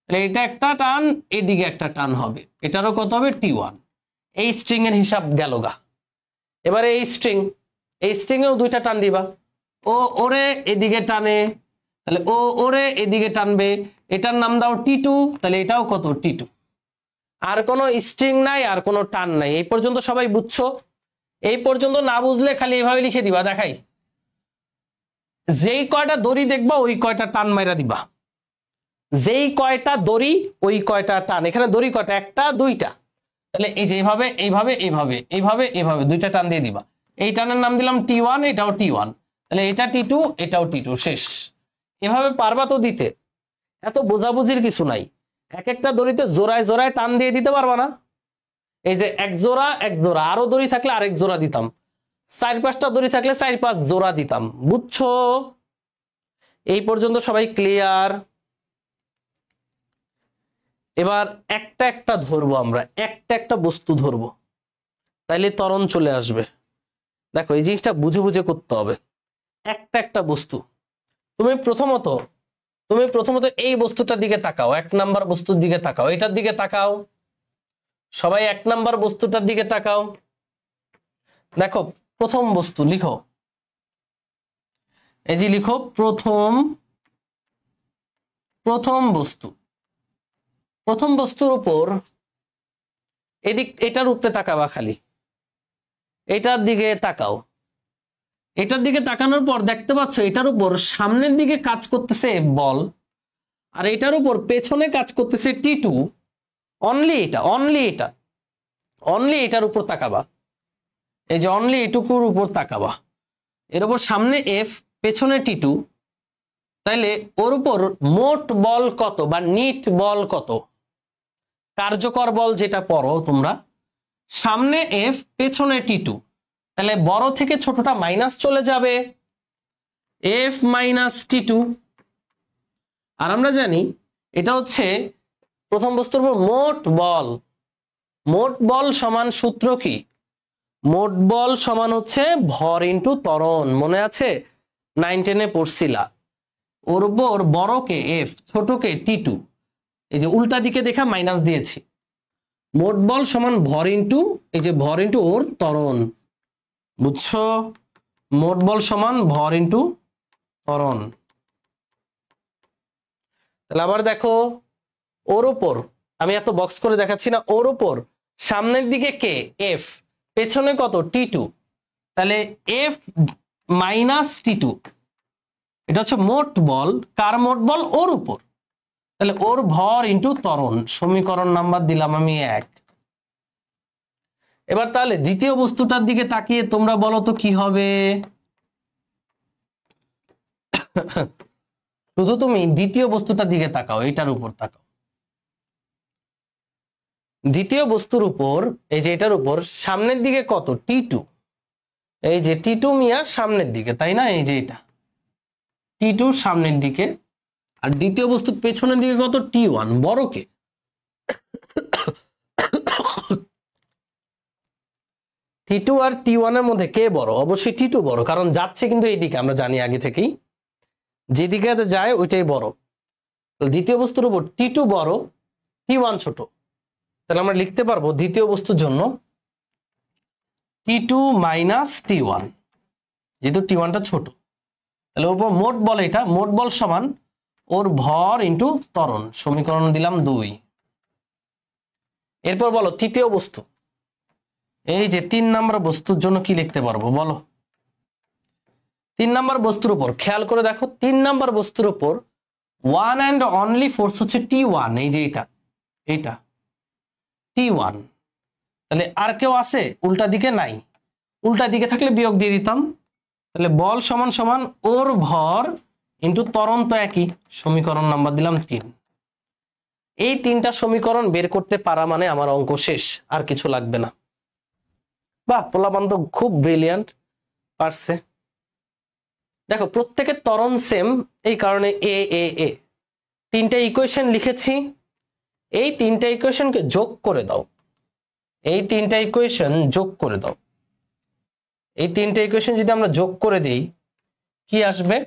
তাহলে এটা একটা টান, এদিকে একটা টান হবে, এটারও কত হবে? T1। এই স্ট্রিং এর হিসাব গেল গা। এবারে এই স্ট্রিং এও দুইটা টান দিবা। ও ওরে এদিকে টানে, তাহলে ও ওরে এদিকে টানবে, এটার নাম দাও T2, তাহলে এটাও কত? T2। আর কোনো স্ট্রিং নাই, আর কোনো টান নাই। এই পর্যন্ত সবাই বুঝছো? এই পর্যন্ত না বুঝলে খালি এইভাবে লিখে দিবা। দেখাই, যেই কয়টা দড়ি দেখবা ওই কয়টা টান মাইরা দিবা। যেই কয়টা দড়ি ওই কয়টা টান। এখানে দড়ি কয়টা? একটা, দুইটা। তাহলে এই যে এইভাবে এইভাবে এইভাবে এইভাবে এইভাবে দুইটা টান দিয়ে দিবা। এই টানের নাম দিলাম T1, এটাও T1, তাহলে এটা T2, এটাও T2, শেষ। এভাবে পারবা তো দিতে, এত বোঝাবুঝির কিছু নাই। এক একটা দড়িতে জোড়ায় জোড়ায় টান দিয়ে দিতে পারবা না? এই যে এক জোড়া এক জোড়া, আরো দড়ি থাকলে আরেক জোড়া দিতাম, 4-5টা দড়ি থাকলে 4-5 জোড়া দিতাম। বুঝছো? এই পর্যন্ত সবাই ক্লিয়ার? এবার একটা একটা ধরবো আমরা, একটা একটা বস্তু ধরবো, তাইলে ত্বরণ চলে আসবে। দেখো এই জিনিসটা বুঝে বুঝে করতে হবে। একটা একটা বস্তু, তুমি প্রথমত এই বস্তুটার দিকে তাকাও, 1 নাম্বার বস্তুর দিকে তাকাও, এটার দিকে তাকাও, সবাই 1 নাম্বার বস্তুটার দিকে তাকাও। দেখো প্রথম বস্তু লিখো, এই যে লিখো প্রথম বস্তু। প্রথম বস্তুর উপর এটার উপরে তাকাবা, খালি এটার দিকে তাকাও। এটার দিকে তাকানোর পর দেখতে পাচ্ছ এটার উপর সামনের দিকে কাজ করতেছে বল, আর এটার উপর পেছনে কাজ করতেছে T2। অনলি এটার উপর তাকাবা। এই যে অনলি এটুকুর উপর তাকাবা, এর উপর সামনে F, পেছনে T2, তাইলে ওর উপর মোট বল কত বা নিট বল কত? কার্যকর বল যেটা পড়ো তোমরা, সামনে F, পেছনে T2, তাহলে বড় থেকে ছোটটা মাইনাস চলে যাবে, F মাইনাস T2। আর আমরা জানি এটা হচ্ছে প্রথম বস্তুর উপর মোট বল। মোট বল সমান সূত্র কি? মোট বল সমান হচ্ছে ভর ইনটু ত্বরণ। মনে আছে? 9-10 এ পড়ছিলা। ওর উপর বড়কে F, ছোটকে T2, এই যে উল্টা দিকে দেখা মাইনাস দিয়েছি। মোট বল সমান ভর ইনটু, এই যে ভর ইনটু ওর ত্বরণ। বুঝছো? মোট বল সমান ভর ইনটু ত্বরণ। তাহলে আবার দেখো, ওর উপর আমি এত বক্স করে দেখাচ্ছি না, ওর উপর সামনের দিকে কে? F, পেছনে কত? T2, তাহলে F মাইনাস T2, এটা হচ্ছে মোট বল। কার মোট বল? ওর উপর। তাহলে ওর ভর ইনটু ত্বরণ। সমীকরণ নাম্বার দিলাম আমি 1। এবার তাহলে দ্বিতীয় বস্তুটার দিকে তাকিয়ে তোমরা বলো তো কি হবে? শুধু তুমি দ্বিতীয় বস্তুটার দিকে তাকাও, এটার উপর তাকাও। দ্বিতীয় বস্তুর উপর, এই যে এটার উপর সামনের দিকে কত? T2, এই যে T2 মিয়া সামনের দিকে, তাই না? এই যে এটা T2 সামনের দিকে, আর দ্বিতীয় বস্তু পেছনের দিকে কত? T1, বড়কে। T2 আর T1 এর মধ্যে কে বড়? অবশ্যই T2 বড়, কারণ যাচ্ছে কিন্তু এইদিকে, আমরা জানি আগে থেকেই যেদিকে যায় ওইটাই বড়। দ্বিতীয় বস্তুর উপর T2 বড়, T1 ছোট। তাহলে আমরা লিখতে পারবো দ্বিতীয় বস্তুর জন্য T2 মাইনাস T1, যেহেতু T1টা ছোট, তাহলে ওপর মোট বল, এটা মোট বল সমান ওর ভর ইন্টু ত্বরণ, সমীকরণ দিলাম 2। এরপর বলো তৃতীয় বস্তু, এই যে 3 নম্বর বস্তুর জন্য কি লিখতে পারবো বলো। 3 নম্বর বস্তুর উপর খেয়াল করে দেখো, 3 নম্বর বস্তুর উপর ওয়ান অ্যান্ড অনলি ফোর্স হচ্ছে T1, এই যে এটা T1। তাহলে আর কেউ আছে উল্টা দিকে? নাই। উল্টা দিকে থাকলে বিয়োগ দিয়ে দিতাম। তাহলে বল সমান সমান ওর ভর ইন্টু ত্বরণ, তো একই, সমীকরণ নাম্বার দিলাম 3। এই 3টা সমীকরণ বের করতে পারা মানে আমার অঙ্ক শেষ, আর কিছু লাগবে না। বাহ, পোলাপান তো খুব ব্রিলিয়ান্ট, পারছে। দেখো প্রত্যেকের ত্বরণ সেম, এই কারণে এ এ এ 3টা ইকুয়েশন লিখেছি। এই 3টা ইকুয়েশনকে যোগ করে দাও, এই 3টা ইকুয়েশন যোগ করে দাও। এই 3টা ইকুয়েশন যদি আমরা যোগ করে দেই কি আসবে?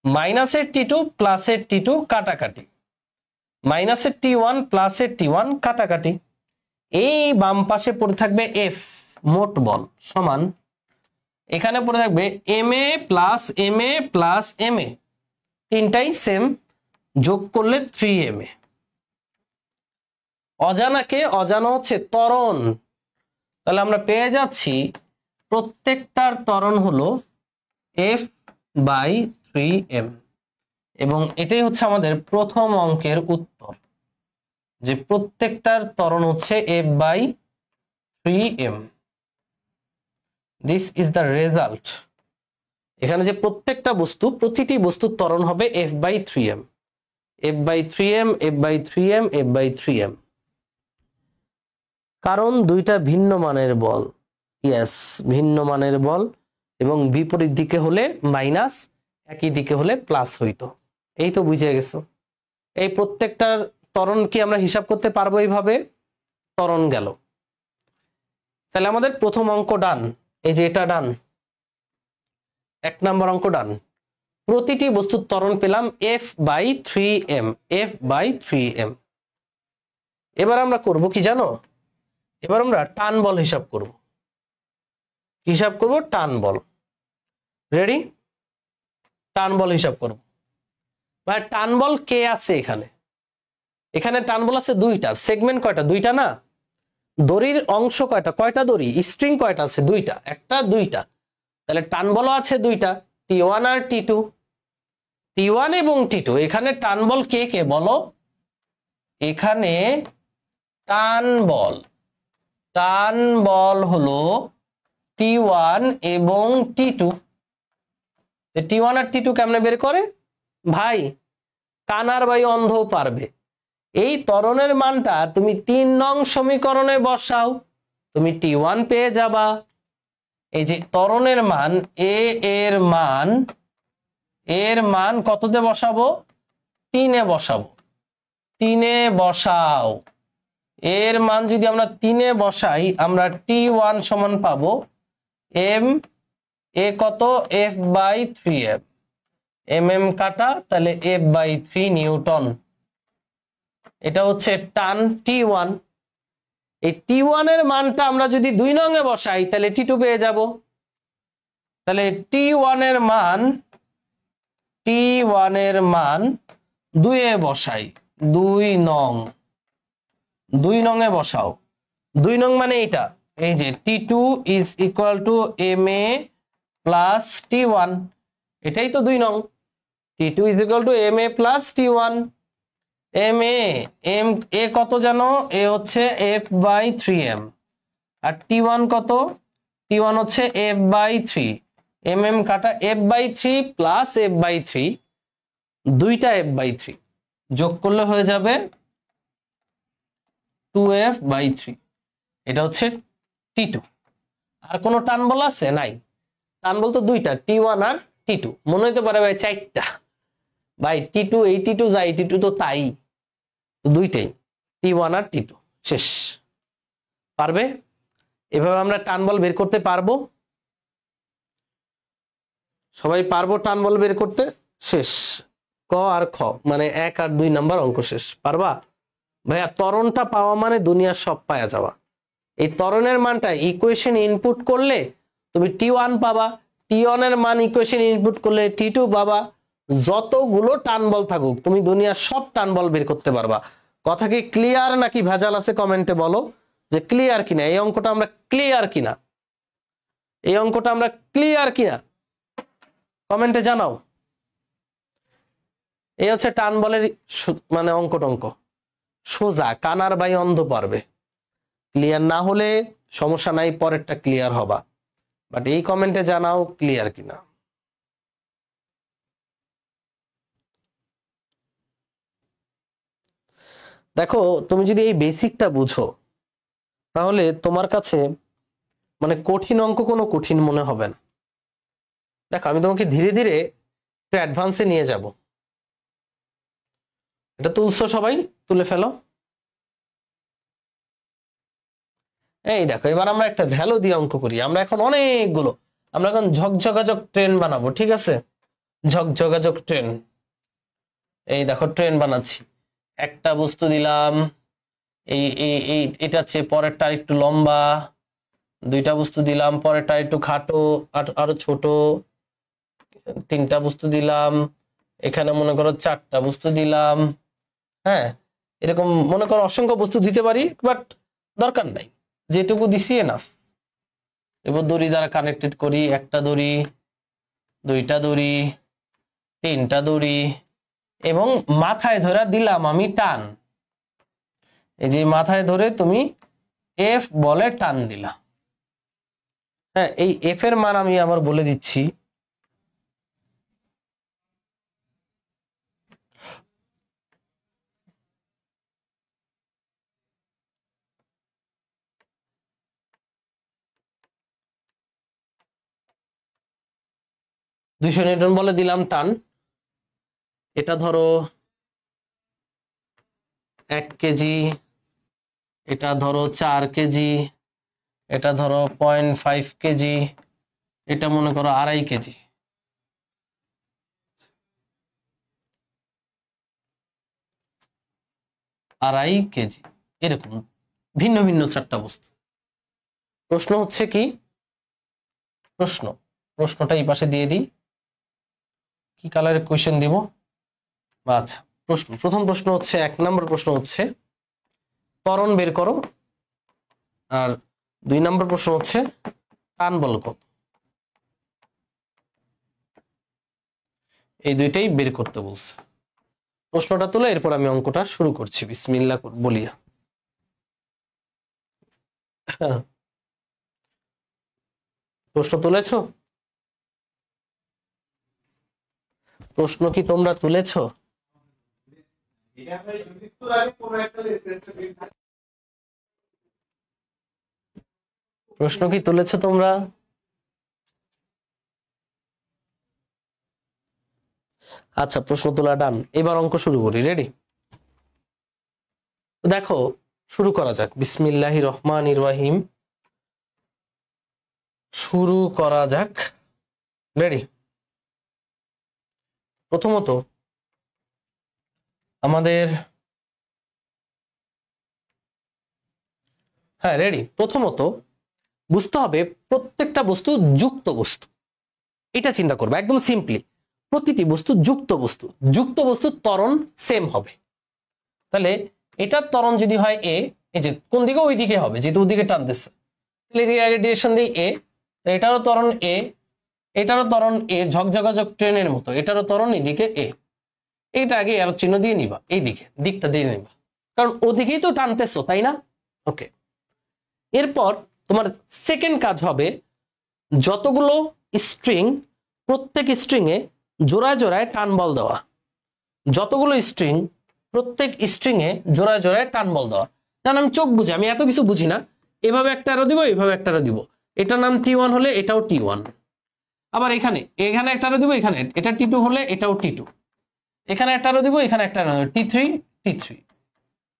মাইনাসের T2 প্লাসের T2 কাটাকাটি, মাইনাসের T1 প্লাসের T1 কাটাকাটি। এই বাম পাশে পড়ে থাকবে F, মোট বল, সমান এখানে পড়ে থাকবে MA plus MA plus MA, 3টাই সেম, যোগ করলে 3MA। অজানাকে অজানা হচ্ছে ত্বরণ, তাহলে আমরা পেয়ে যাচ্ছি প্রত্যেকটার ত্বরণ হলো F/3m, এবং এটাই হচ্ছে আমাদের প্রথম অঙ্কের উত্তর, যে প্রত্যেকটার ত্বরণ হচ্ছে F/3m। This is the result. এখানে যে প্রত্যেকটা বস্তু, প্রতিটি বস্তুর ত্বরণ হবে F/3m, F/3m, F/3m, F/3m। কারণ দুইটা ভিন্ন মানের বল, ইয়েস, ভিন্ন মানের বল, এবং বিপরীত দিকে হলে মাইনাস, একই দিকে হলে প্লাস হইতো। এই তো বুঝে গেছো। এই প্রত্যেকটার ত্বরণ কি আমরা হিসাব করতে পারবো এইভাবে? ত্বরণ গেল। তাহলে আমাদের প্রথম অঙ্ক ডান, এই যে এটা ডান, 1 নম্বর অঙ্ক ডান। প্রতিটি বস্তুর ত্বরণ পেলাম F/3m, F/3m। এবার আমরা করব কি জানো? এবার আমরা টান বল হিসাব করব। হিসাব করব টান বল। রেডি? টান বল হিসাব করব। ভাই টান বল কে আছে এখানে? এখানে টান বল আছে 2টা। সেগমেন্ট কয়টা? 2টা না? দড়ির অংশ কয়টা? কয়টা দড়ি? স্ট্রিং কয়টা আছে? 2টা। একটা 2টা। তাহলে টান বল আছে 2টা, T1 আর T2। T1 এবং T2। এখানে টান বল কে কে বলো? এখানে টান বল হলো T1 এবং T2। T1 আর T2 কেমনে বের করে? ভাই কানার ভাই অন্ধও পারবে। এই ত্বরণের মানটা তুমি 3 নং সমীকরণে বসাও, তুমি T1 পেয়ে যাবা। এই যে ত্বরণের মান A এর মান কততে বসাবো? 3-এ বসাবো। 3-এ বসাও। এর মান যদি আমরা 3-এ বসাই, আমরা T1 সমান পাবো M, A কত? F/3m, mm কাটা, তাহলে F/3 নিউটন। এটা হচ্ছে টান T1। এই T1 এর মানটা আমরা যদি 2 নং এ বসাই তাহলে T2 পেয়ে যাব। তাহলে T1 এর মান 2-এ বসাই, 2 নং, 2 নং এ বসাও। 2 নং মানে এটা, এই যে T2 is equal to MA plus T1, এটাই তো 2 নং। T2 is equal to MA plus T1। A কত জানো? A হচ্ছে F/3m, আর T1 কত? T1 হচ্ছে F/3, mm কাটা, F/3 প্লাস F/3, 2টা F/3 যোগ করলে হয়ে যাবে 2F/3। এটা হচ্ছে T2। আর কোনো টান বল আছে? নাই। টান বল তো 2টা, T1 আর T2। মনে হতে পারে ভাই 4টা। ভাই T2, এই T2 যা, এই T2 তো তাই, 2টাই, T1 আর T2। শেষ। পারবে? এভাবে আমরা টান বল বের করতে পারবো? সবাই পারবো টান বল বের করতে? শেষ। ক আর খ মানে 1 আর 2 নাম্বার অঙ্ক শেষ। পারবা? ভাইয়া ত্বরণটা পাওয়া মানে দুনিয়ার সব পাওয়া যাওয়া। এই ত্বরণের মানটা ইকুয়েশন ইনপুট করলে তুমি T1 পাবা, T1 এর মান ইকুয়েশন ইনপুট করলে T2 পাবা। যতগুলো টান বল থাকুক তুমি দুনিয়ার সব টান বল বের করতে পারবা। কথা কি ক্লিয়ার নাকি ভেজাল আছে? কমেন্টে বলো যে ক্লিয়ার কিনা, এই অঙ্কটা আমরা ক্লিয়ার কিনা, এই অঙ্কটা আমরা ক্লিয়ার কিনা, কমেন্টে জানাও। এই হচ্ছে টান বলের মানে অঙ্ক টঙ্ক সোজা, কানার বাই অন্ধ পারবে। ক্লিয়ার না হলে সমস্যা নাই, পরেরটা ক্লিয়ার হবা, বাট এই কমেন্টে জানাও ক্লিয়ার কিনা। দেখো তুমি যদি এই বেসিকটা বুঝো তাহলে তোমার কাছে মানে কঠিন অঙ্ক কোনো কঠিন মনে হবে না। দেখো আমি তোমাকে ধীরে ধীরে একটু অ্যাডভান্সে নিয়ে যাব। এটা তুলছো? সবাই তুলে ফেলো। এই দেখো এবার আমরা একটা ভ্যালু দিয়ে অঙ্ক করি। আমরা এখন অনেকগুলো, আমরা এখন ঝকঝকাঝক ট্রেন বানাবো, ঠিক আছে? ঝকঝকাঝক ট্রেন। এই দেখো ট্রেন বানাচ্ছি, একটা বস্তু দিলাম, এই এই এটা চেয়ে পরেরটা একটু লম্বা, দুইটা বস্তু দিলাম, পরেরটা একটু খাটো আরো ছোট, তিনটা বস্তু দিলাম, এখানে মনে করো চারটা বস্তু দিলাম। হ্যাঁ, এরকম মনে করো অসংখ্য বস্তু দিতে পারি, বাট দরকার নাই, যেটুকু দিছি এনাফ। এবার দড়ি দ্বারা কানেক্টেড করি, একটা দড়ি, দুইটা দড়ি, তিনটা দড়ি, এবং মাথায় ধরে দিলাম আমি টান। এই যে মাথায় ধরে তুমি এফ বলে টান দিলা। হ্যাঁ, এই এফ এর মান আমি আবার বলে দিচ্ছি। দুইশো নিউটন বলে দিলাম টান। এটা ধরো 1 কেজি, এটা ধরো 4 কেজি, এটা ধরো 0.5 কেজি, এটা মনে করো 2.5 কেজি। আড়াই কেজি, এরকম ভিন্ন ভিন্ন চারটা বস্তু। প্রশ্ন হচ্ছে কি, প্রশ্নটা এই পাশে দিয়ে দিই। কি কালারের কোয়েশ্চেন দিব? আচ্ছা, প্রথম প্রশ্ন হচ্ছে, 1 নম্বর প্রশ্ন হচ্ছে ত্বরণ বের করো, আর 2 নম্বর প্রশ্ন হচ্ছে টান বল কত। এই দুইটাই বের করতে বলছে। প্রশ্নটা তুলে এরপর আমি অঙ্কটা শুরু করছি বিসমিল্লাহ বলিয়া। প্রশ্ন তুলেছো? প্রশ্ন কি তোমরা তুলেছো? প্রশ্ন কি তুলেছো তোমরা? আচ্ছা, প্রশ্ন তোলা ডান। এবার অঙ্ক শুরু করি, রেডি? দেখো শুরু করা যাক, বিসমিল্লাহির রহমানির রহিম। শুরু করা যাক, রেডি? প্রথমত আমাদের, হ্যাঁ রেডি, প্রথমত বুঝতে হবে প্রত্যেকটা বস্তু যুক্ত বস্তু। এটা চিন্তা করবে একদম সিম্পলি, প্রতিটি বস্তু যুক্ত বস্তু, যুক্ত বস্তুর ত্বরণ সেম হবে। তাহলে এটার ত্বরণ যদি হয় এ, এই যে কোন দিকে, ওই দিকে হবে, যেহেতু ওদিকে টানতেছে, তাহলে এদিকে আগে ডিরেকশন দিই এ, এটারও ত্বরণ এ, এটারও ত্বরণ এ, ঝকঝকাঝক ট্রেনের মতো, এটারও ত্বরণ এদিকে এ। এইটা আগে এর চিহ্ন দিয়ে নিবা, এই দিকে, দিকটা দিয়ে নিবা, কারণ ওদিকেই তো টানতেছো, তাই না? ওকে, এরপর তোমার সেকেন্ড কাজ হবে যতগুলো স্ট্রিং, প্রত্যেক স্ট্রিং এ জোড়ায় জোড়ায় টান বল দেওয়া। যতগুলো স্ট্রিং, প্রত্যেক স্ট্রিং এ জোড়ায় জোড়ায় টান বল দেওয়া। কারণ আমি চোখ বুঝি, আমি এত কিছু বুঝি না। এভাবে একটা আরো দিব, এভাবে একটা আরো দিব। এটার নাম T1 হলে এটাও T1। আবার এখানে একটা আরো দিব, এখানে এটা T2 হলে এটাও T2। এখানে একটা আরো দিব, এখানে একটা T3, T3।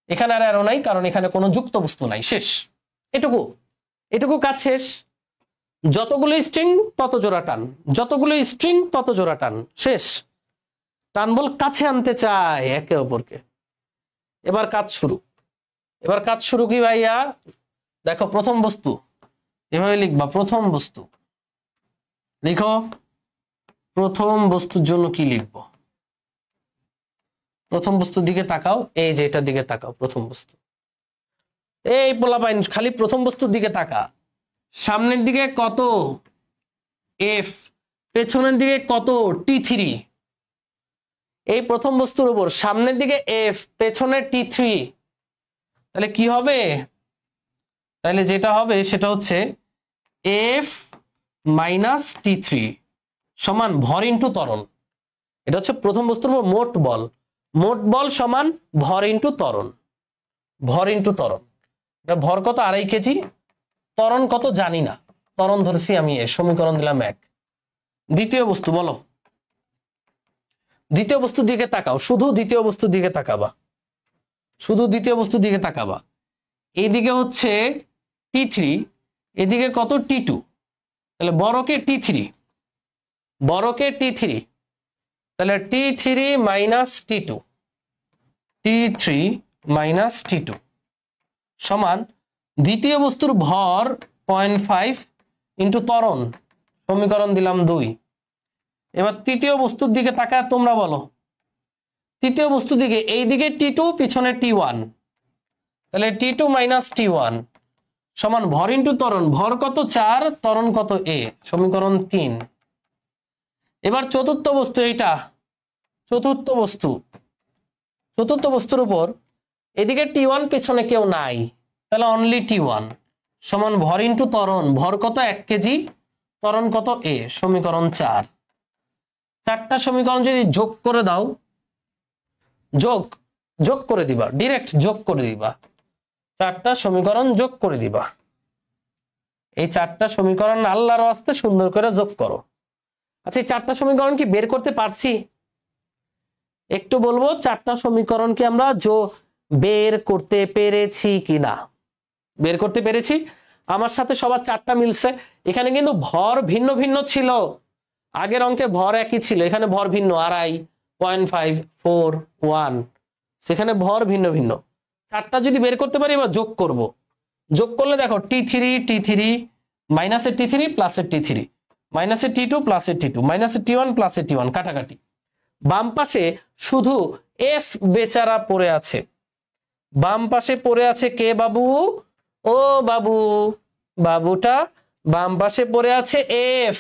এখানে আর আরো নাই, কারণ এখানে কোনো যুক্ত বস্তু নাই। শেষ, এটুকু কাজ শেষ। যতগুলো স্ট্রিং তত জোড়া টান, যতগুলো স্ট্রিং তত জোড়া টান, শেষ। টান বল কাছে আনতে চায় একে অপরকে। এবার কাজ শুরু। এবার কাজ শুরু কি ভাইয়া? দেখো প্রথম বস্তু এভাবে লিখবা, প্রথম বস্তু লিখো। প্রথম বস্তুর জন্য কি লিখবো? প্রথম বস্তুর দিকে তাকাও, এই যে এটার দিকে তাকাও, প্রথম বস্তু। এই পোলাপাইন খালি প্রথম বস্তুর দিকে তাকা। সামনের দিকে কত? এফ। পেছনের দিকে কত? T3। এই প্রথম বস্তুর উপর সামনের দিকে এফ, পেছনে T3, তাহলে কি হবে? তাহলে যেটা হবে সেটা হচ্ছে এফ মাইনাস T3 সমান ভর ইন্টু ত্বরণ। এটা হচ্ছে প্রথম বস্তুর উপর মোট বল। মোট বল সমান ভর ইন্টু ত্বরণ। ভর ইন্টু ত্বরণ, এটা ভর কত? 2.5 কেজি। ত্বরণ কত জানি না, ত্বরণ ধরেছি আমি, সমীকরণ দিলাম 1। দ্বিতীয় বস্তু বলো। দ্বিতীয় বস্তুর দিকে তাকাও, শুধু দ্বিতীয় বস্তুর দিকে তাকাবা, শুধু দ্বিতীয় বস্তুর দিকে তাকাবা। এইদিকে হচ্ছে T3, এদিকে কত? T2। তাহলে বড়কে T3, বড়কে T3, তাহলে T3 minus T2, T3 minus T2 সমান দ্বিতীয় বস্তুর ভর 0.5 ইন্টু ত্বরণ, সমীকরণ দিলাম 2। এবার তৃতীয় বস্তুর দিকে তাকায় তোমরা বলো। তৃতীয় বস্তুর দিকে এইদিকে T2, পিছনে T1, তাহলে T2 মাইনাস T1 সমান ভর ইন্টু ত্বরণ। ভর কত? 4, ত্বরণ কত? A, সমীকরণ 3। এবার চতুর্থ বস্তু, এইটা চতুর্থ বস্তু। চতুর্থ বস্তুর উপর এদিকে T1, পেছনে কেউ নাই, তাহলে অনলি T1 সমান ভর ইন্টু ত্বরণ। ভর কত? 1 কেজি, ত্বরণ কত? A, সমীকরণ 4। চারটা সমীকরণ যদি যোগ করে দাও, যোগ যোগ করে দিবা, ডিরেক্ট যোগ করে দিবা, চারটা সমীকরণ যোগ করে দিবা। এই চারটা সমীকরণ আল্লাহর ওয়াস্তে সুন্দর করে যোগ করো। আচ্ছা, এই চারটা সমীকরণ কি বের করতে পারছি? একটু বলবো, চারটা সমীকরণ কি আমরা বের করতে পেরেছি কিনা? বের করতে পেরেছি। আমার সাথে সবার চারটা মিলছে। এখানে কিন্তু ভর ভিন্ন ভিন্ন ছিল। আগের অঙ্কে ভর একই ছিল, এখানে ভর ভিন্ন, 2.5, 0.5, 4, 1, সেখানে ভর ভিন্ন ভিন্ন। চারটা যদি বের করতে পারি এবার যোগ করব। যোগ করলে দেখো T3 T3 মাইনাসের T3 প্লাসের T3, মাইনাসের T2 প্লাসের T2, মাইনাসের T1 প্লাসের T1, কাটাকাটি। বাম পাশে শুধু এফ বেচারা পড়ে আছে। বাম পাশে পড়ে আছে কে বাবু? ও বাবু, বাবুটা বাম পাশে পড়ে আছে এফ।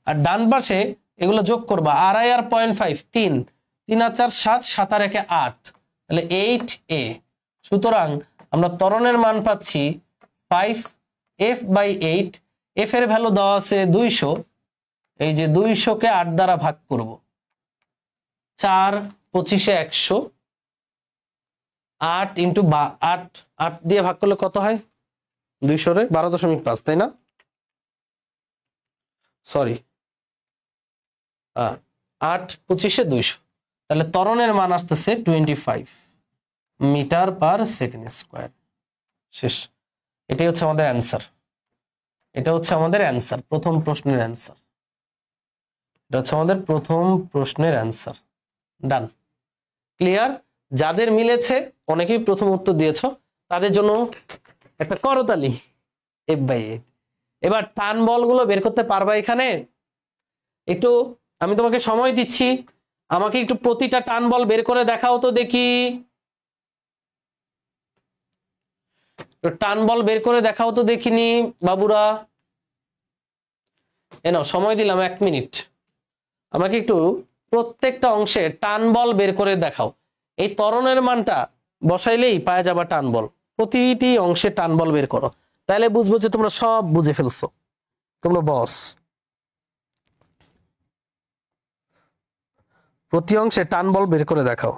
আর ডান পাশে এগুলো যোগ করবা, 2.5 আর 0.5, 3, 3 আর 4 7, 7 আর 1 8, তাহলে 8A। সুতরাং আমরা ত্বরণের মান পাচ্ছি 5F/8। এফ এর ভ্যালু দেওয়া আছে 200। এই যে 200-কে 8 দ্বারা ভাগ করব, 4 25-এ 100, 8 ইন্টু 8, 8 দিয়ে ভাগ করলে কত হয়? 200-রে 12.5, তাই না? সরি, 8 25-এ 200, তাহলে ত্বরণের মান আসতেছে 25 মিটার পার সেকেন্ড স্কোয়ার। শেষ। এটাই হচ্ছে আমাদের অ্যান্সার। এটা হচ্ছে আমাদের অ্যান্সার, প্রথম প্রশ্নের অ্যান্সার। এটা হচ্ছে আমাদের প্রথম প্রশ্নের অ্যান্সার। ডান, ক্লিয়ার? যাদের মিলেছে, অনেকেই প্রথম উত্তর দিয়েছ, তাদের জন্য একটা করতালি। F/8। এবার টান বলগুলো বের করতে পারবা এখানে? একটু আমি তোমাকে সময় দিচ্ছি, আমাকে একটু প্রতিটা টান বল বের করে দেখাও তো দেখি। টান বল বের করে দেখাও তো দেখিনি বাবুরা। নাও সময় দিলাম 1 মিনিট, আমাকে একটু প্রত্যেকটা অংশে টান বল বের করে দেখাও। এই ত্বরণের মানটা বসাইলেই পাওয়া যাবে টান বল। প্রতিটি অংশে টান বল বের করো, তাহলে বুঝবো যে তোমরা সব বুঝে ফেলছো, তোমরা বস। প্রতি অংশে টান বল বের করে দেখাও।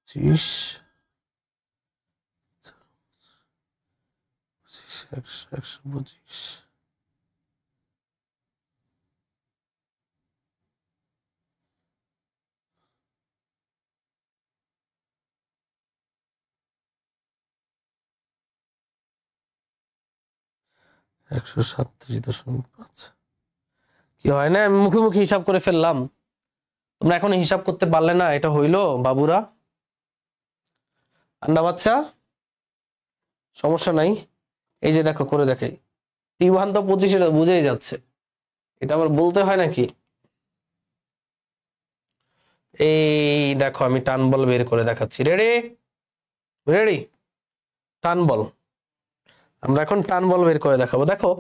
25 125 137.5 কি হয় না, আমি মুখে মুখে হিসাব করে ফেললাম, তোমরা এখন হিসাব করতে পারলে না, এটা হইলো বাবুরা? আন্ডা বাচ্চা সমস্যা নাই, এই যে দেখো করে দেখাই, T1 তো 25 এটা বুঝেই যাচ্ছে, এটা আবার বলতে হয় নাকি? এই দেখো আমি টান বল বের করে দেখাচ্ছি, রেডি রেডি, টান বল, আমরা এখন টান বল বের করে দেখাবো। দেখো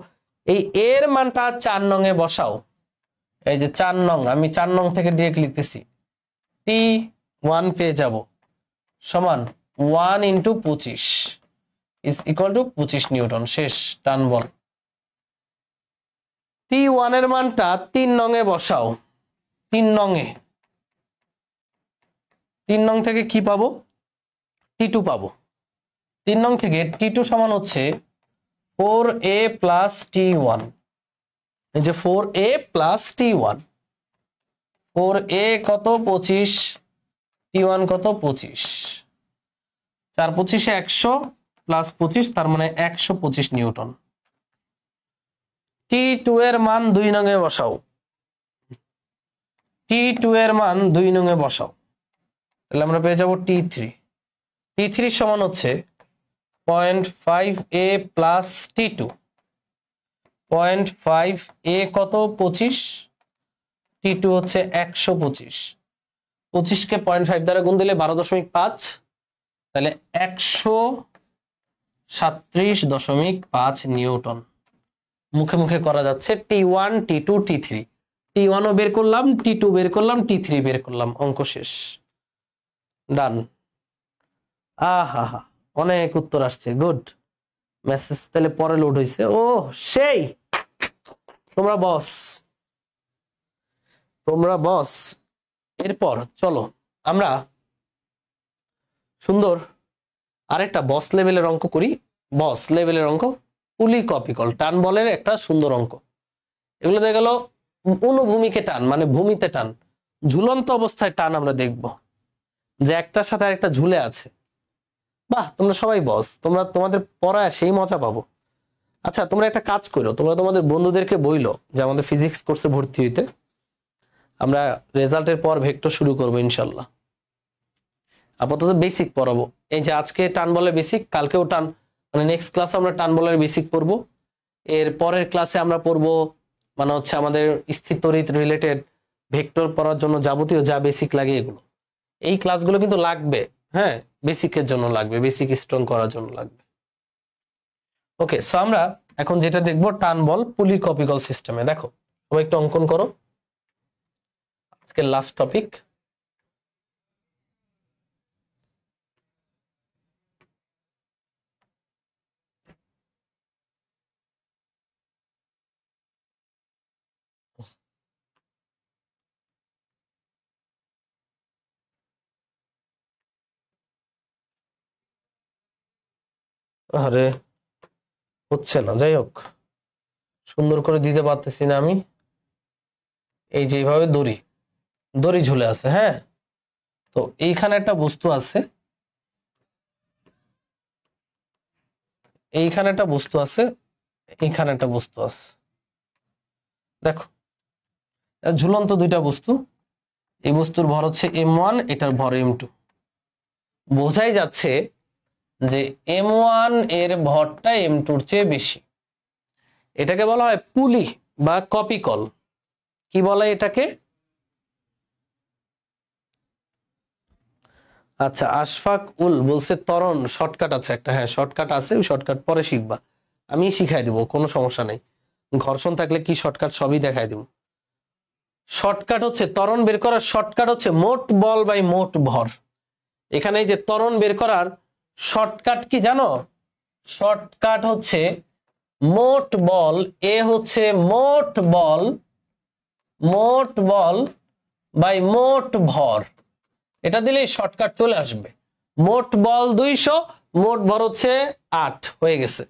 এই এর মানটা 4 নং এ বসাও, এই যে 4 নং, আমি 4 নং থেকে ডিরেক্ট লিখতেছি, T1 পেয়ে যাব সমান 1 × 25 ইজ ইকুয়াল টু 25 নিউটন। শেষ, টান বল। T1 এর মানটা 3 নং এ বসাও, 3 নং এ, 3 নং থেকে কি পাবো? T2 পাবো। 3 নং থেকে T2 সমান হচ্ছে 4a প্লাস T1, এই যে 4a প্লাস T1, 4a কত 25, T1 কত 25, 4 25 100 প্লাস 25 তার মানে 125 নিউটন। T2 এর মান 2 নং এ বসাও, T2 এর মান 2 নং এ বসাও, তাহলে আমরা পেয়ে যাব T3, T3 সমান হচ্ছে 0.5a প্লাস T2, 0.5a কত 25, T2 হচ্ছে 125, 25 কে 0.5 দ্বারা গুণ দিলে 12.5, তাহলে 137.5 নিউটন। মুখে মুখে করা যাচ্ছে, T1 T2 T3, T1 ও বের করলাম, T2 বের করলাম, T3 বের করলাম, অঙ্ক শেষ, ডান। আহা হা, অনেক উত্তর আসছে, গুড। মেসেজ তাহলে পরে লোড হয়েছে, ও সেই, তোমরা বস, তোমরা বস। এরপর চলো আমরা সুন্দর আরেকটা বস লেভেলের অঙ্ক করি। বস লেভেলের অঙ্ক, পুলি কপিকল, টান বলের একটা সুন্দর অঙ্ক। এগুলো দেখা গেল অনুভূমিকে টান, মানে ভূমিতে টান, ঝুলন্ত অবস্থায় টান আমরা দেখব, যে একটার সাথে আরেকটা ঝুলে আছে। বাহ, তোমরা সবাই বস, তোমরা তোমাদের পড়ায় সেই মজা পাবো। আচ্ছা, তোমরা একটা কাজ করো, তোমরা তোমাদের বন্ধুদেরকে বইলো যে আমাদের ফিজিক্স কোর্সে ভর্তি হইতে, আমরা রেজাল্টের পর ভেক্টর শুরু করবো ইনশাল্লাহ। আপাতত বেসিক পড়াবো, এই যে আজকে টান বলের বেসিক, কালকেও টান, মানে নেক্সট ক্লাসে আমরা টান বলের বেসিক পড়বো। এর পরের ক্লাসে আমরা পড়বো মানে হচ্ছে আমাদের স্থির তড়িৎ রিলেটেড ভেক্টর পড়ার জন্য যাবতীয় যা বেসিক লাগে এগুলো। এই ক্লাসগুলো কিন্তু লাগবে, হ্যাঁ, বেসিকের জন্য লাগবে, বেসিক স্ট্রং করার জন্য লাগবে। ওকে, সো আমরা এখন যেটা দেখবো টান বল পুলি কপিকল সিস্টেমে। দেখো সবাই একটু অঙ্কন করো, আজকের লাস্ট টপিক। আরে হচ্ছে না, যাই হোক, সুন্দর করে দিতে পারতেছি না আমি। এই যে এইভাবে দড়ি দড়ি ঝুলে আছে, হ্যাঁ, তো এইখানে একটা বস্তু আছে, এইখানে একটা বস্তু আছে, এইখানে একটা বস্তু আছে, দেখো ঝুলন্ত দুইটা বস্তু, এই বস্তুর ভর হচ্ছে m1, এটার ভর m2। বোঝাই যাচ্ছে যে m1 এর ভরটা m2 এর চেয়ে বেশি। এটাকে বলা হয় পুলি বা কপিকল। কি বলে এটাকে? আচ্ছা, আশফাক উল বলছে ত্বরণ শর্টকাট আছে একটা, হ্যাঁ শর্টকাট আছে, ওই শর্টকাট পরে শিখবা, আমি শিখাই দিব, কোনো সমস্যা নেই। ঘর্ষণ থাকলে কি শর্টকাট সবই দেখাই দিব। শর্টকাট হচ্ছে ত্বরণ বের করার শর্টকাট হচ্ছে মোট বল বাই মোট ভর। এখানে যে ত্বরণ বের করার শর্টকাট কি জানো? শর্টকাট হচ্ছে মোট বল, এ হচ্ছে মোট বল বাই মোট ভর, এটা দিলেই শর্টকাট চলে আসবে। মোট বল 200, মোট ভর হচ্ছে 8 হয়ে গেছে।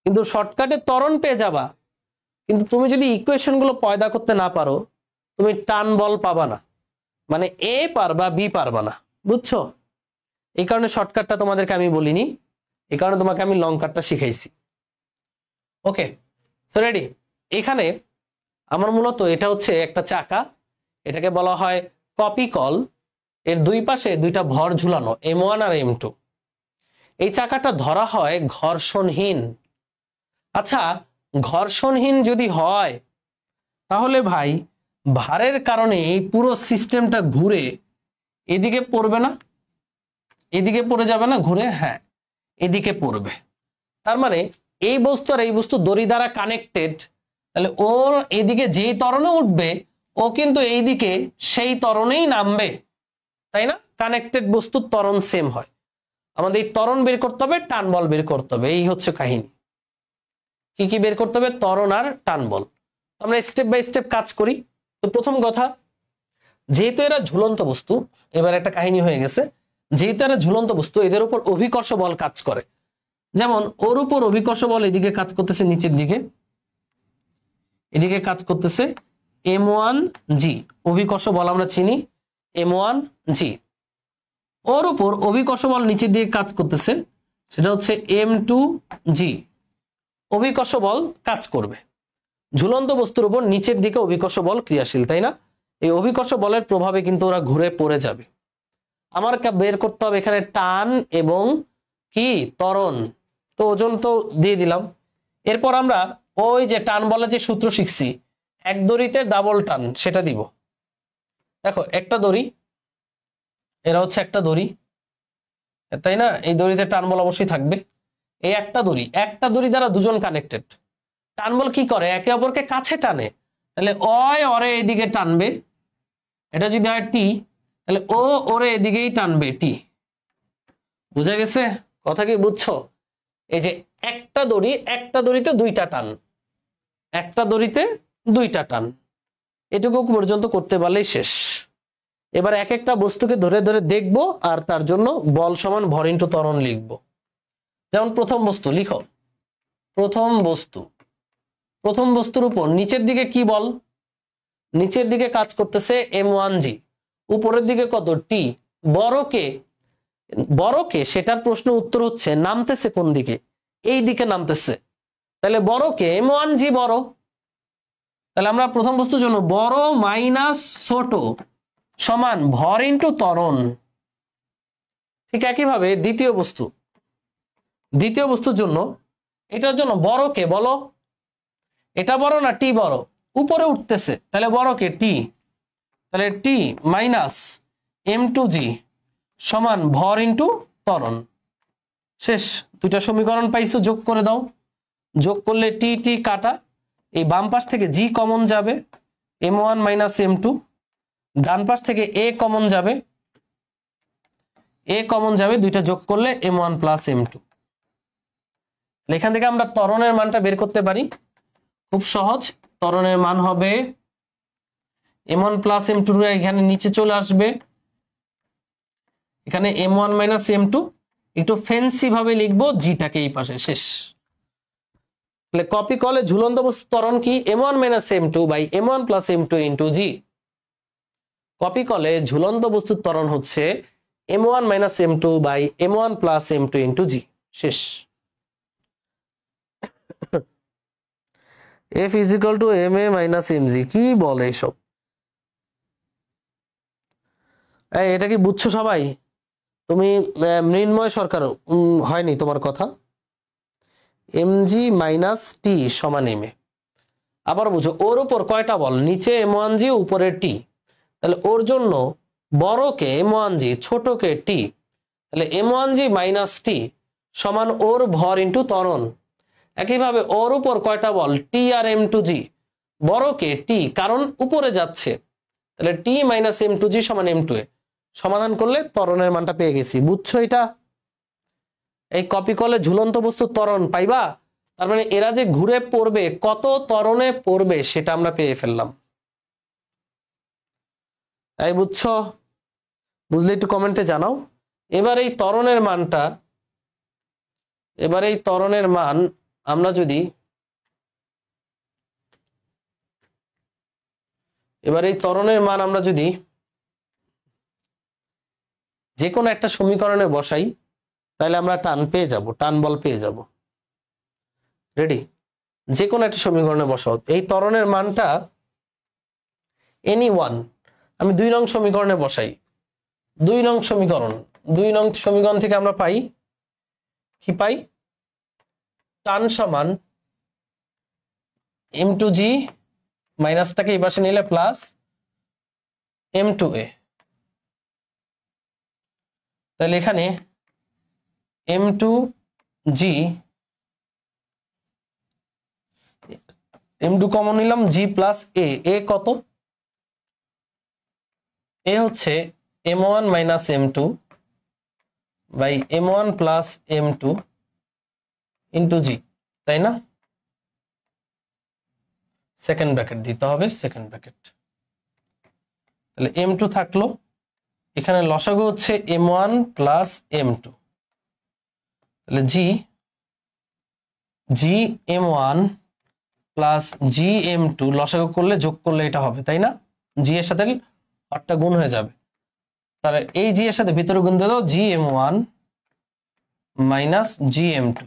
কিন্তু শর্টকাটে ত্বরণ পেয়ে যাবা, কিন্তু তুমি যদি ইকুয়েশন গুলো পয়দা করতে না পারো তুমি টান বল পাবা না, মানে এ পারবা বি পারবা না, বুঝছো? এই কারণে শর্টকাটটা তোমাদেরকে আমি বলিনি, এই কারণে তোমাকে আমি লং কাটটা শিখাইছি। ওকে, সো রেডি। এখানে আমার মূলত এটা হচ্ছে একটা চাকা, এটাকে বলা হয় কপি কল। এর দুই পাশে দুইটা ভর ঝুলানো M1 আর M2। এই চাকাটা ধরা হয় ঘর্ষণহীন। আচ্ছা, ঘর্ষণহীন যদি হয় তাহলে ভাই ভারের কারণে এই পুরো সিস্টেমটা ঘুরে এদিকে পড়বে না? এদিকে পড়ে যাবে না ঘুরে? হ্যাঁ, এদিকে পড়বে। তার মানে এই বস্তু আর এই বস্তু দড়ি দ্বারা কানেক্টেড, তাহলে ও এদিকে যেই ত্বরণে উঠবে ও কিন্তু এইদিকে সেই ত্বরণেই নামবে, তাই না? কানেক্টেড বস্তুর ত্বরণ সেম হয়। আমাদের এই ত্বরণ বের করতে হবে, টান বল বের করতে হবে, এই হচ্ছে কাহিনী। কি কি বের করতে হবে? ত্বরণ আর টান বল। আমরা স্টেপ বাই স্টেপ কাজ করি। তো প্রথম কথা, যেহেতু এরা ঝুলন্ত বস্তু, এবার একটা কাহিনী হয়ে গেছে, যেহেতু এরা ঝুলন্ত বস্তু এদের উপর অভিকর্ষ বল কাজ করে। যেমন ওর উপর অভিকর্ষ বল এদিকে কাজ করতেছে, নিচের দিকে এদিকে কাজ করতেছে M1G, অভিকর্ষ বল আমরা চিনি M1G। ওর উপর অভিকর্ষ বল নিচের দিকে কাজ করতেছে, সেটা হচ্ছে M2G, অভিকর্ষ বল কাজ করবে। ঝুলন্ত বস্তুর উপর নিচের দিকে অভিকর্ষ বল ক্রিয়াশীল, তাই না? এই অভিকর্ষ বলের প্রভাবে কিন্তু ওরা ঘুরে পড়ে যাবে। আমার বের করতে হবে এখানে টান এবং কি ত্বরণ। তো ওজন তো দিয়ে দিলাম। এরপর আমরা ওই যে টান বলের যে সূত্র শিখছি, এক দড়িতে ডাবল টান, সেটা দিব। দেখো একটা দড়ি, এরা হচ্ছে একটা দড়ি, তাই না? এই দড়িতে টান বল অবশ্যই থাকবে। এই একটা দড়ি দ্বারা দুজন কানেক্টেড। টান বল কি করে? একে অপরকে কাছে টানে। তাহলে অয় ওরে এদিকে টানবে, এটা যদি হয় টি, তাহলে ও ওরে এদিকেই টানবে টি। বুঝা গেছে কথা? কি বুঝছো? এই যে একটা দড়িতে দুইটা টান, একটা দড়িতে দুইটা টান, এটুকু পর্যন্ত করতে পারলেই শেষ। এবার এক একটা বস্তুকে ধরে ধরে দেখবো আর তার জন্য বল সমান ভর ইনটু ত্বরণ লিখবো। যেমন প্রথম বস্তু লিখো, প্রথম বস্তুর উপর নিচের দিকে কি বল? নিচের দিকে কাজ করতেছে M1G, উপরের দিকে কত? টি। বড় কে সেটার প্রশ্ন উত্তর হচ্ছে নামতেছে কোন দিকে? এই দিকে নামতেছে। তাহলে বড় কে? M1G বড়। তাহলে আমরা প্রথম বস্তুর জন্য বড় মাইনাস ছোট সমান ভর ইনটু ত্বরণ। ঠিক একইভাবে দ্বিতীয় বস্তুর জন্য, এটার জন্য বড় কে বলো? এটা বড় না টি বড়? উপরে উঠতেছে, তাহলে বড় কে? টি। তাহলে টি মাইনাস M2G সমান ভর ইনটু ত্বরণ। শেষ। দুইটা সমীকরণ পাইছো, যোগ করে দাও। যোগ করলে টি টি কাটা, এই বাম পাশ থেকে জি কমন যাবে, M1 মাইনাস M2। ডান পাশ থেকে এ কমন যাবে, দুইটা যোগ করলে M1 প্লাস M2। এখান থেকে আমরা ত্বরণের মানটা বের করতে পারি, খুব সহজ। ত্বরণের মান হবে M1 প্লাস M2, এখানে নিচে চলে আসবে, এখানে M1 মাইনাস M2, একটু ফ্যান্সি ভাবে লিখবো জিটাকে এই পাশে। শেষ। তাহলে কপি কলে ঝুলন্ত বস্তু ত্বরণ কি? M1 minus M2 by M1 plus M2 into g. কপি কলে ঝুলন্ত বস্তুর ত্বরণ হচ্ছে M1 minus M2 by M1 plus M2 into g. শেষ। F is equal to MA minus MG, কি বলে এসব? এটা কি বুঝছো সবাই? তুমি মৃন্ময় সরকার হয়নি তোমার কথা? mg মাইনাস টি সমান MA। আবার বুঝো, ওর উপর কয়টা বল? নিচে M1G, উপরে টি। তাহলে ওর জন্য বড়কে M1G, ছোটকে টি। তাহলে M1G মাইনাস টি সমান ওর ভর ইন্টু ত্বরণ। একইভাবে ওর উপর কয়টা বল? টি আর M2G, বড়কে টি কারণ উপরে যাচ্ছে, তাহলে টি মাইনাস M2G সমান M2A। সমাধান করলে ত্বরণের মানটা পেয়ে গেছি। বুঝছো এটা? এই কপি কলে ঝুলন্ত বস্তুর ত্বরণ পাইবা, তার মানে এরা যে ঘুরে পড়বে, কত ত্বরণে পড়বে সেটা আমরা পেয়ে ফেললাম। এই বুঝছো? বুঝলে একটু কমেন্টে জানাও। এবার এই ত্বরণের মানটা, এবার এই ত্বরণের মান আমরা যদি যে কোনো একটা সমীকরণে বসাই, তাহলে আমরা টান পেয়ে যাব, টান বল পেয়ে যাব। রেডি? যে কোনো একটা সমীকরণে বসাও। এই ত্বরণের মানটা any1 আমি 2 নং সমীকরণে বসাই। 2 নং সমীকরণ থেকে আমরা পাই কি? পাই টান সমান m2g মাইনাসটাকে এই পাশে নিলে প্লাস m2a। তাহলে এখানে m2g, m2 কমন নিলাম, g প্লাস a কত? a হচ্ছে m1 minus m2 by m1 plus m2 into g, তাই না? সেকেন্ড ব্র্যাকেট দিতে হবে, সেকেন্ড ব্র্যাকেট। তাহলে m2 থাকলো, এখানে লসাগু হচ্ছে m1 প্লাস m2, তাহলে g m1 plus g m2 লসাগু করলে, যোগ করলে এটা হবে, তাই না? g এর সাথে আটটা গুণ হয়ে যাবে, তাহলে এই g এর সাথে ভিতরে গুণ দিয়ে দাও, g m1 minus g m2,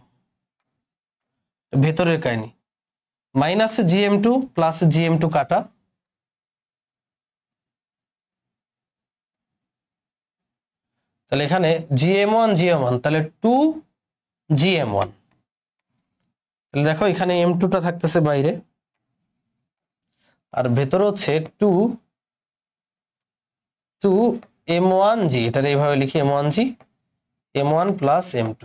ভেতরের কাহিনী, minus g m2 plus g m2 কাটা, তাহলে এখানে gm1 তাহলে 2gm1। তাহলে দেখো এখানে m2 টা থাকতেছে বাইরে, আর ভেতরে হচ্ছে 2m1g, এটা এইভাবে লিখি m1g, m1 প্লাস m2।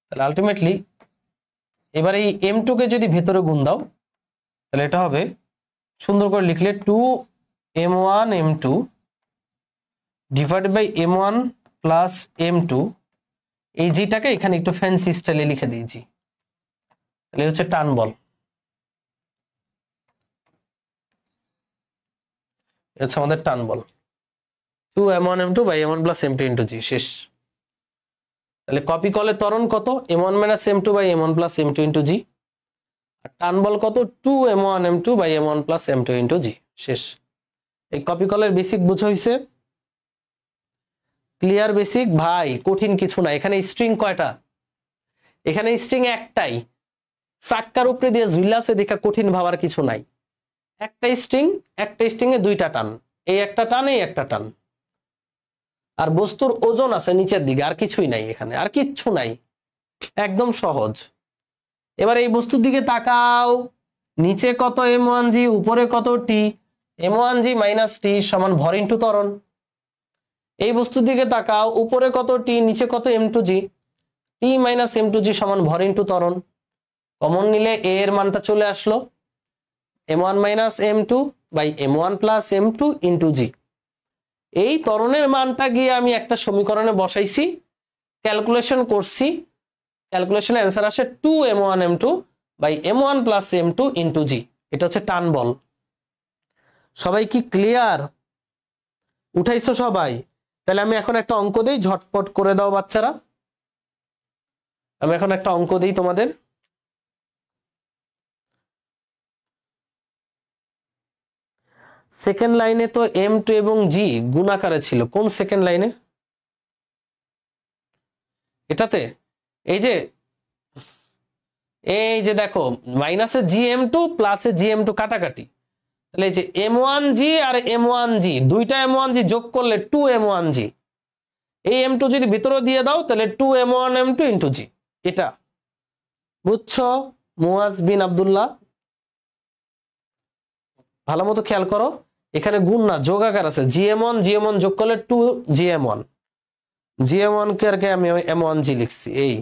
তাহলে আলটিমেটলি এবার এই m2 কে যদি ভেতরে গুণ দাও, তাহলে এটা হবে, সুন্দর করে লিখলে 2m1 m2 divided by m1 plus m2, এই জিটাকে এখানে একটু ফ্যান্সি স্টাইলে লিখে দিয়েছি, তাহলে হচ্ছে টান বল। হচ্ছে আমাদের টান বল 2m1 m2 by m1 plus m2 into g, শেষ। তাহলে কপি কলে ত্বরণ কত? m1 minus m2 by m1 plus m2 into g, আর টান বল কত? 2m1 m2 by m1 plus m2 into g, শেষ। এই কপি কলের বেসিক বুঝা হয়েছে? ক্লিয়ার বেসিক ভাই, কঠিন কিছু না। এখানে স্ট্রিং কয়টা? এখানে স্ট্রিং একটাই, চাক্কার উপরে দিয়ে ঝুলাছে দেখা কঠিন ভাবার কিছু নাই। একটা স্ট্রিং এ দুইটা টান, এই একটা টান, এই একটা টান, আর বস্তুর ওজন আছে নিচের দিকে, আর কিছুই নাই এখানে, আর কিচ্ছু নাই, একদম সহজ। এবার এই বস্তুর দিকে তাকাও, নিচে কত m1g, উপরে কত t, m1g মাইনাস t সমান ভর ইন্টু ত্বরণ। এই বস্তুর দিকে তাকাও, উপরে কত t, নিচে কত m2g, t মাইনাস m2g সমান ভর ইন্টু ত্বরণ। কমন নিলে a এর মানটা চলে আসলো, m1 minus m2 by m1 plus m2 into g. এই ত্বরণের মানটা গিয়ে আমি একটা সমীকরণে বসাইছি, ক্যালকুলেশন করছি, ক্যালকুলেশনে অ্যান্সার আসে 2m1 m2 by m1 plus m2 into জি। এটা হচ্ছে টান বল। সবাই কি ক্লিয়ার? উঠাইছো সবাই? তাহলে আমি এখন একটা অঙ্ক দেই, ঝটপট করে দাও বাচ্চারা। আমি এখন একটা অঙ্ক দিই তোমাদের। সেকেন্ড লাইনে তো m2 এবং g গুণাকারে ছিল, কোন সেকেন্ড লাইনে? এটাতে এই যে দেখো মাইনাসে gm2 প্লাসে gm2 কাটাকাটি, তাহলে এই যে m1g আর m1g, দুইটা m1g যোগ করলে 2m1g, এই m2 যদি ভিতরে দিয়ে দাও তাহলে 2m1 m2 ইন্টু জি। এটা বুঝছো মুয়াজ বিন আব্দুল্লাহ? ভালো মতো খেয়াল করো, এখানে গুণ না, যোগ আকার আছে, gm1 যোগ করলে 2gm1, gm1 কে আর কে আমি m1g লিখছি। এই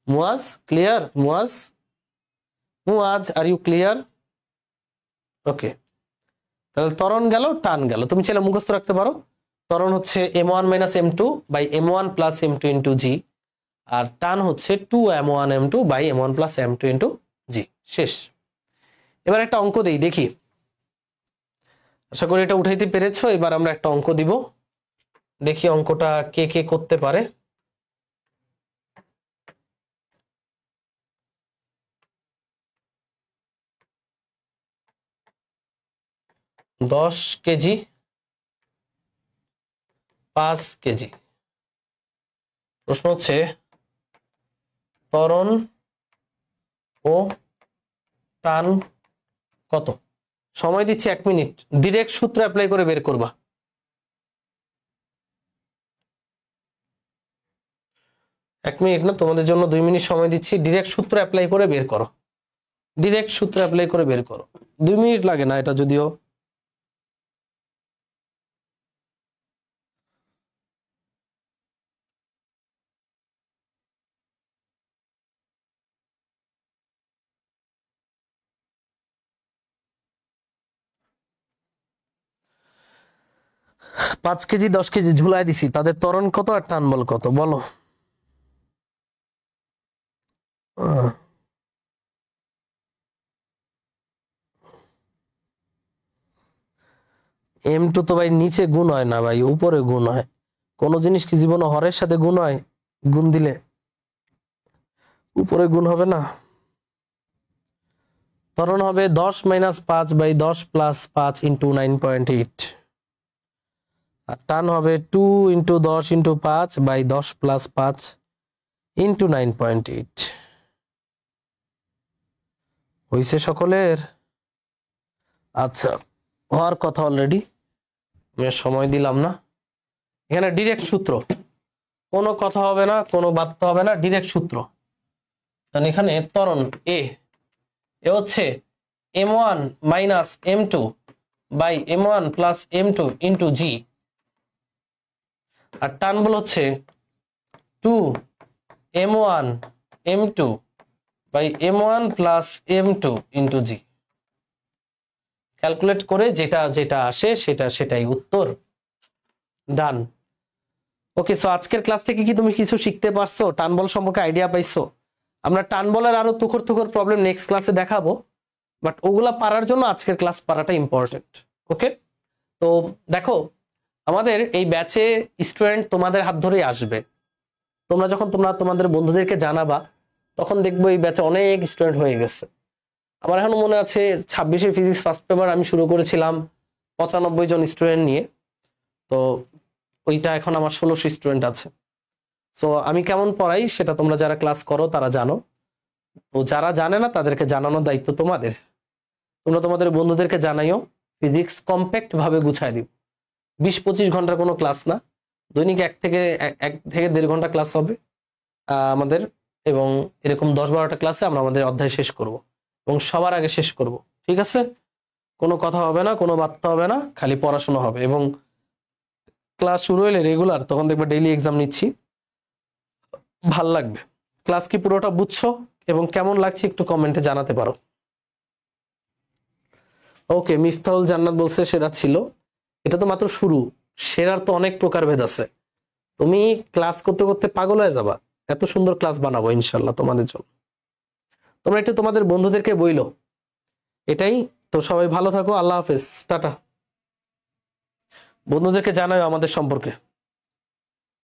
Muaz clear? Muaz are you clear? Okay, তাহলে ত্বরণ গেল, টান গেল। তুমি চাইলে মুখস্থ রাখতে পারো, ত্বরণ হচ্ছে m1 minus m2 by m1 plus m2 into g, আর টান হচ্ছে 2m1 m2 by m1 plus m2 into g, শেষ। এবার একটা অঙ্ক দেই, দেখি, আশা করি এটা উঠাইতে পেরেছো। এবার আমরা একটা অঙ্ক দিব। দেখি অঙ্কটা কে কে করতে পারে। দশ কেজি 5 কেজি। প্রশ্ন হচ্ছে ত্বরণ ও টান কত? সময় দিচ্ছি 1 মিনিট, ডিরেক্ট সূত্র অ্যাপ্লাই করে বের করবা। এক মিনিট না, তোমাদের জন্য 2 মিনিট সময় দিচ্ছি, ডিরেক্ট সূত্র অ্যাপ্লাই করে বের করো। ডিরেক্ট সূত্র অ্যাপ্লাই করে বের করো, 2 মিনিট লাগে না এটা যদিও। পাঁচ কেজি 10 কেজি ঝুলাই দিছি, তাদের ত্বরণ কত আর টান বল কত বলো। M2 তো ভাই নিচে গুণ হয় না ভাই, উপরে গুণ হয়। কোন জিনিস কি জীবনে হরের সাথে গুণ হয়? গুণ দিলে উপরে গুণ হবে না? ত্বরণ হবে 10 - 5 বাই 10 + 5 × 9.8, আর টান হবে 2 × 10 × 5 বাই 10 + 5 × 9.8। হইছে সকলের? আচ্ছা, হওয়ার কথা অলরেডি, আমি সময় দিলাম না। এখানে ডিরেক্ট সূত্র, কোনো কথা হবে না, কোনো বার্তা হবে না, ডিরেক্ট সূত্র। কারণ এখানে ত্বরণ এ হচ্ছে m1 - m2 by m1 + m2 × g, আর টান বল হচ্ছে 2 m1 m2 by m1 + m2 × g। Calculate করে যেটা যেটা আসে সেটাই উত্তর। ডান। ওকে, সো আজকের ক্লাস থেকে কি তুমি কিছু শিখতে পারছো? টান বল সম্পর্কে আইডিয়া পাইছো? আমরা টান বলের আরো তুখর প্রবলেম নেক্সট ক্লাসে দেখাবো, বাট ওগুলা পারার জন্য আজকের ক্লাস পারাটা ইম্পর্টেন্ট। ওকে, তো দেখো আমাদের এই ব্যাচে স্টুডেন্ট তোমাদের হাত ধরেই আসবে। তোমরা যখন তোমাদের বন্ধুদেরকে জানাবা তখন দেখবো এই ব্যাচে অনেক স্টুডেন্ট হয়ে গেছে। আমার এখনো মনে আছে 26-এ ফিজিক্স ফার্স্ট পেপার আমি শুরু করেছিলাম 95 জন স্টুডেন্ট নিয়ে, তো ওইটা এখন আমার 1600 স্টুডেন্ট আছে। সো আমি কেমন পড়াই সেটা তোমরা যারা ক্লাস করো তারা জানো, তো যারা জানে না তাদেরকে জানানোর দায়িত্ব তোমাদের। তোমরা তোমাদের বন্ধুদেরকে জানাইও, ফিজিক্স কম্প্যাক্ট ভাবে গুছায় দিব। 20-25 ঘন্টার কোনো ক্লাস না, দৈনিক 1 থেকে 1.5 ঘন্টা ক্লাস হবে আমাদের, এবং এরকম 10-12টা ক্লাসে আমরা আমাদের অধ্যায় শেষ করব এবং সবার আগে শেষ করব। ঠিক আছে, কোনো কথা হবে না, কোনো বার্তা হবে না, খালি পড়াশোনা হবে। এবং ক্লাস শুরু হলে রেগুলার, তখন দেখবে ডেইলি এক্সাম নিচ্ছি, ভাল লাগবে। ক্লাস কি পুরোটা বুঝছো এবং কেমন লাগছে একটু কমেন্টে জানাতে পারো। ওকে, মিফতাহুল জান্নাত বলছে সেরা ছিল। এটা তো মাত্র শুরু, সেরার তো অনেক প্রকারভেদ আছে। তুমি ক্লাস করতে করতে পাগল হয়ে যাবা, এত সুন্দর ক্লাস বানাবো ইনশাল্লাহ তোমাদের জন্য। তোমরা একটু তোমাদের বন্ধুদেরকে বইলো। এটাই তো, সবাই ভালো থাকো, আল্লাহ হাফেজ, টাটা। বন্ধুদেরকে জানাও আমাদের সম্পর্কে।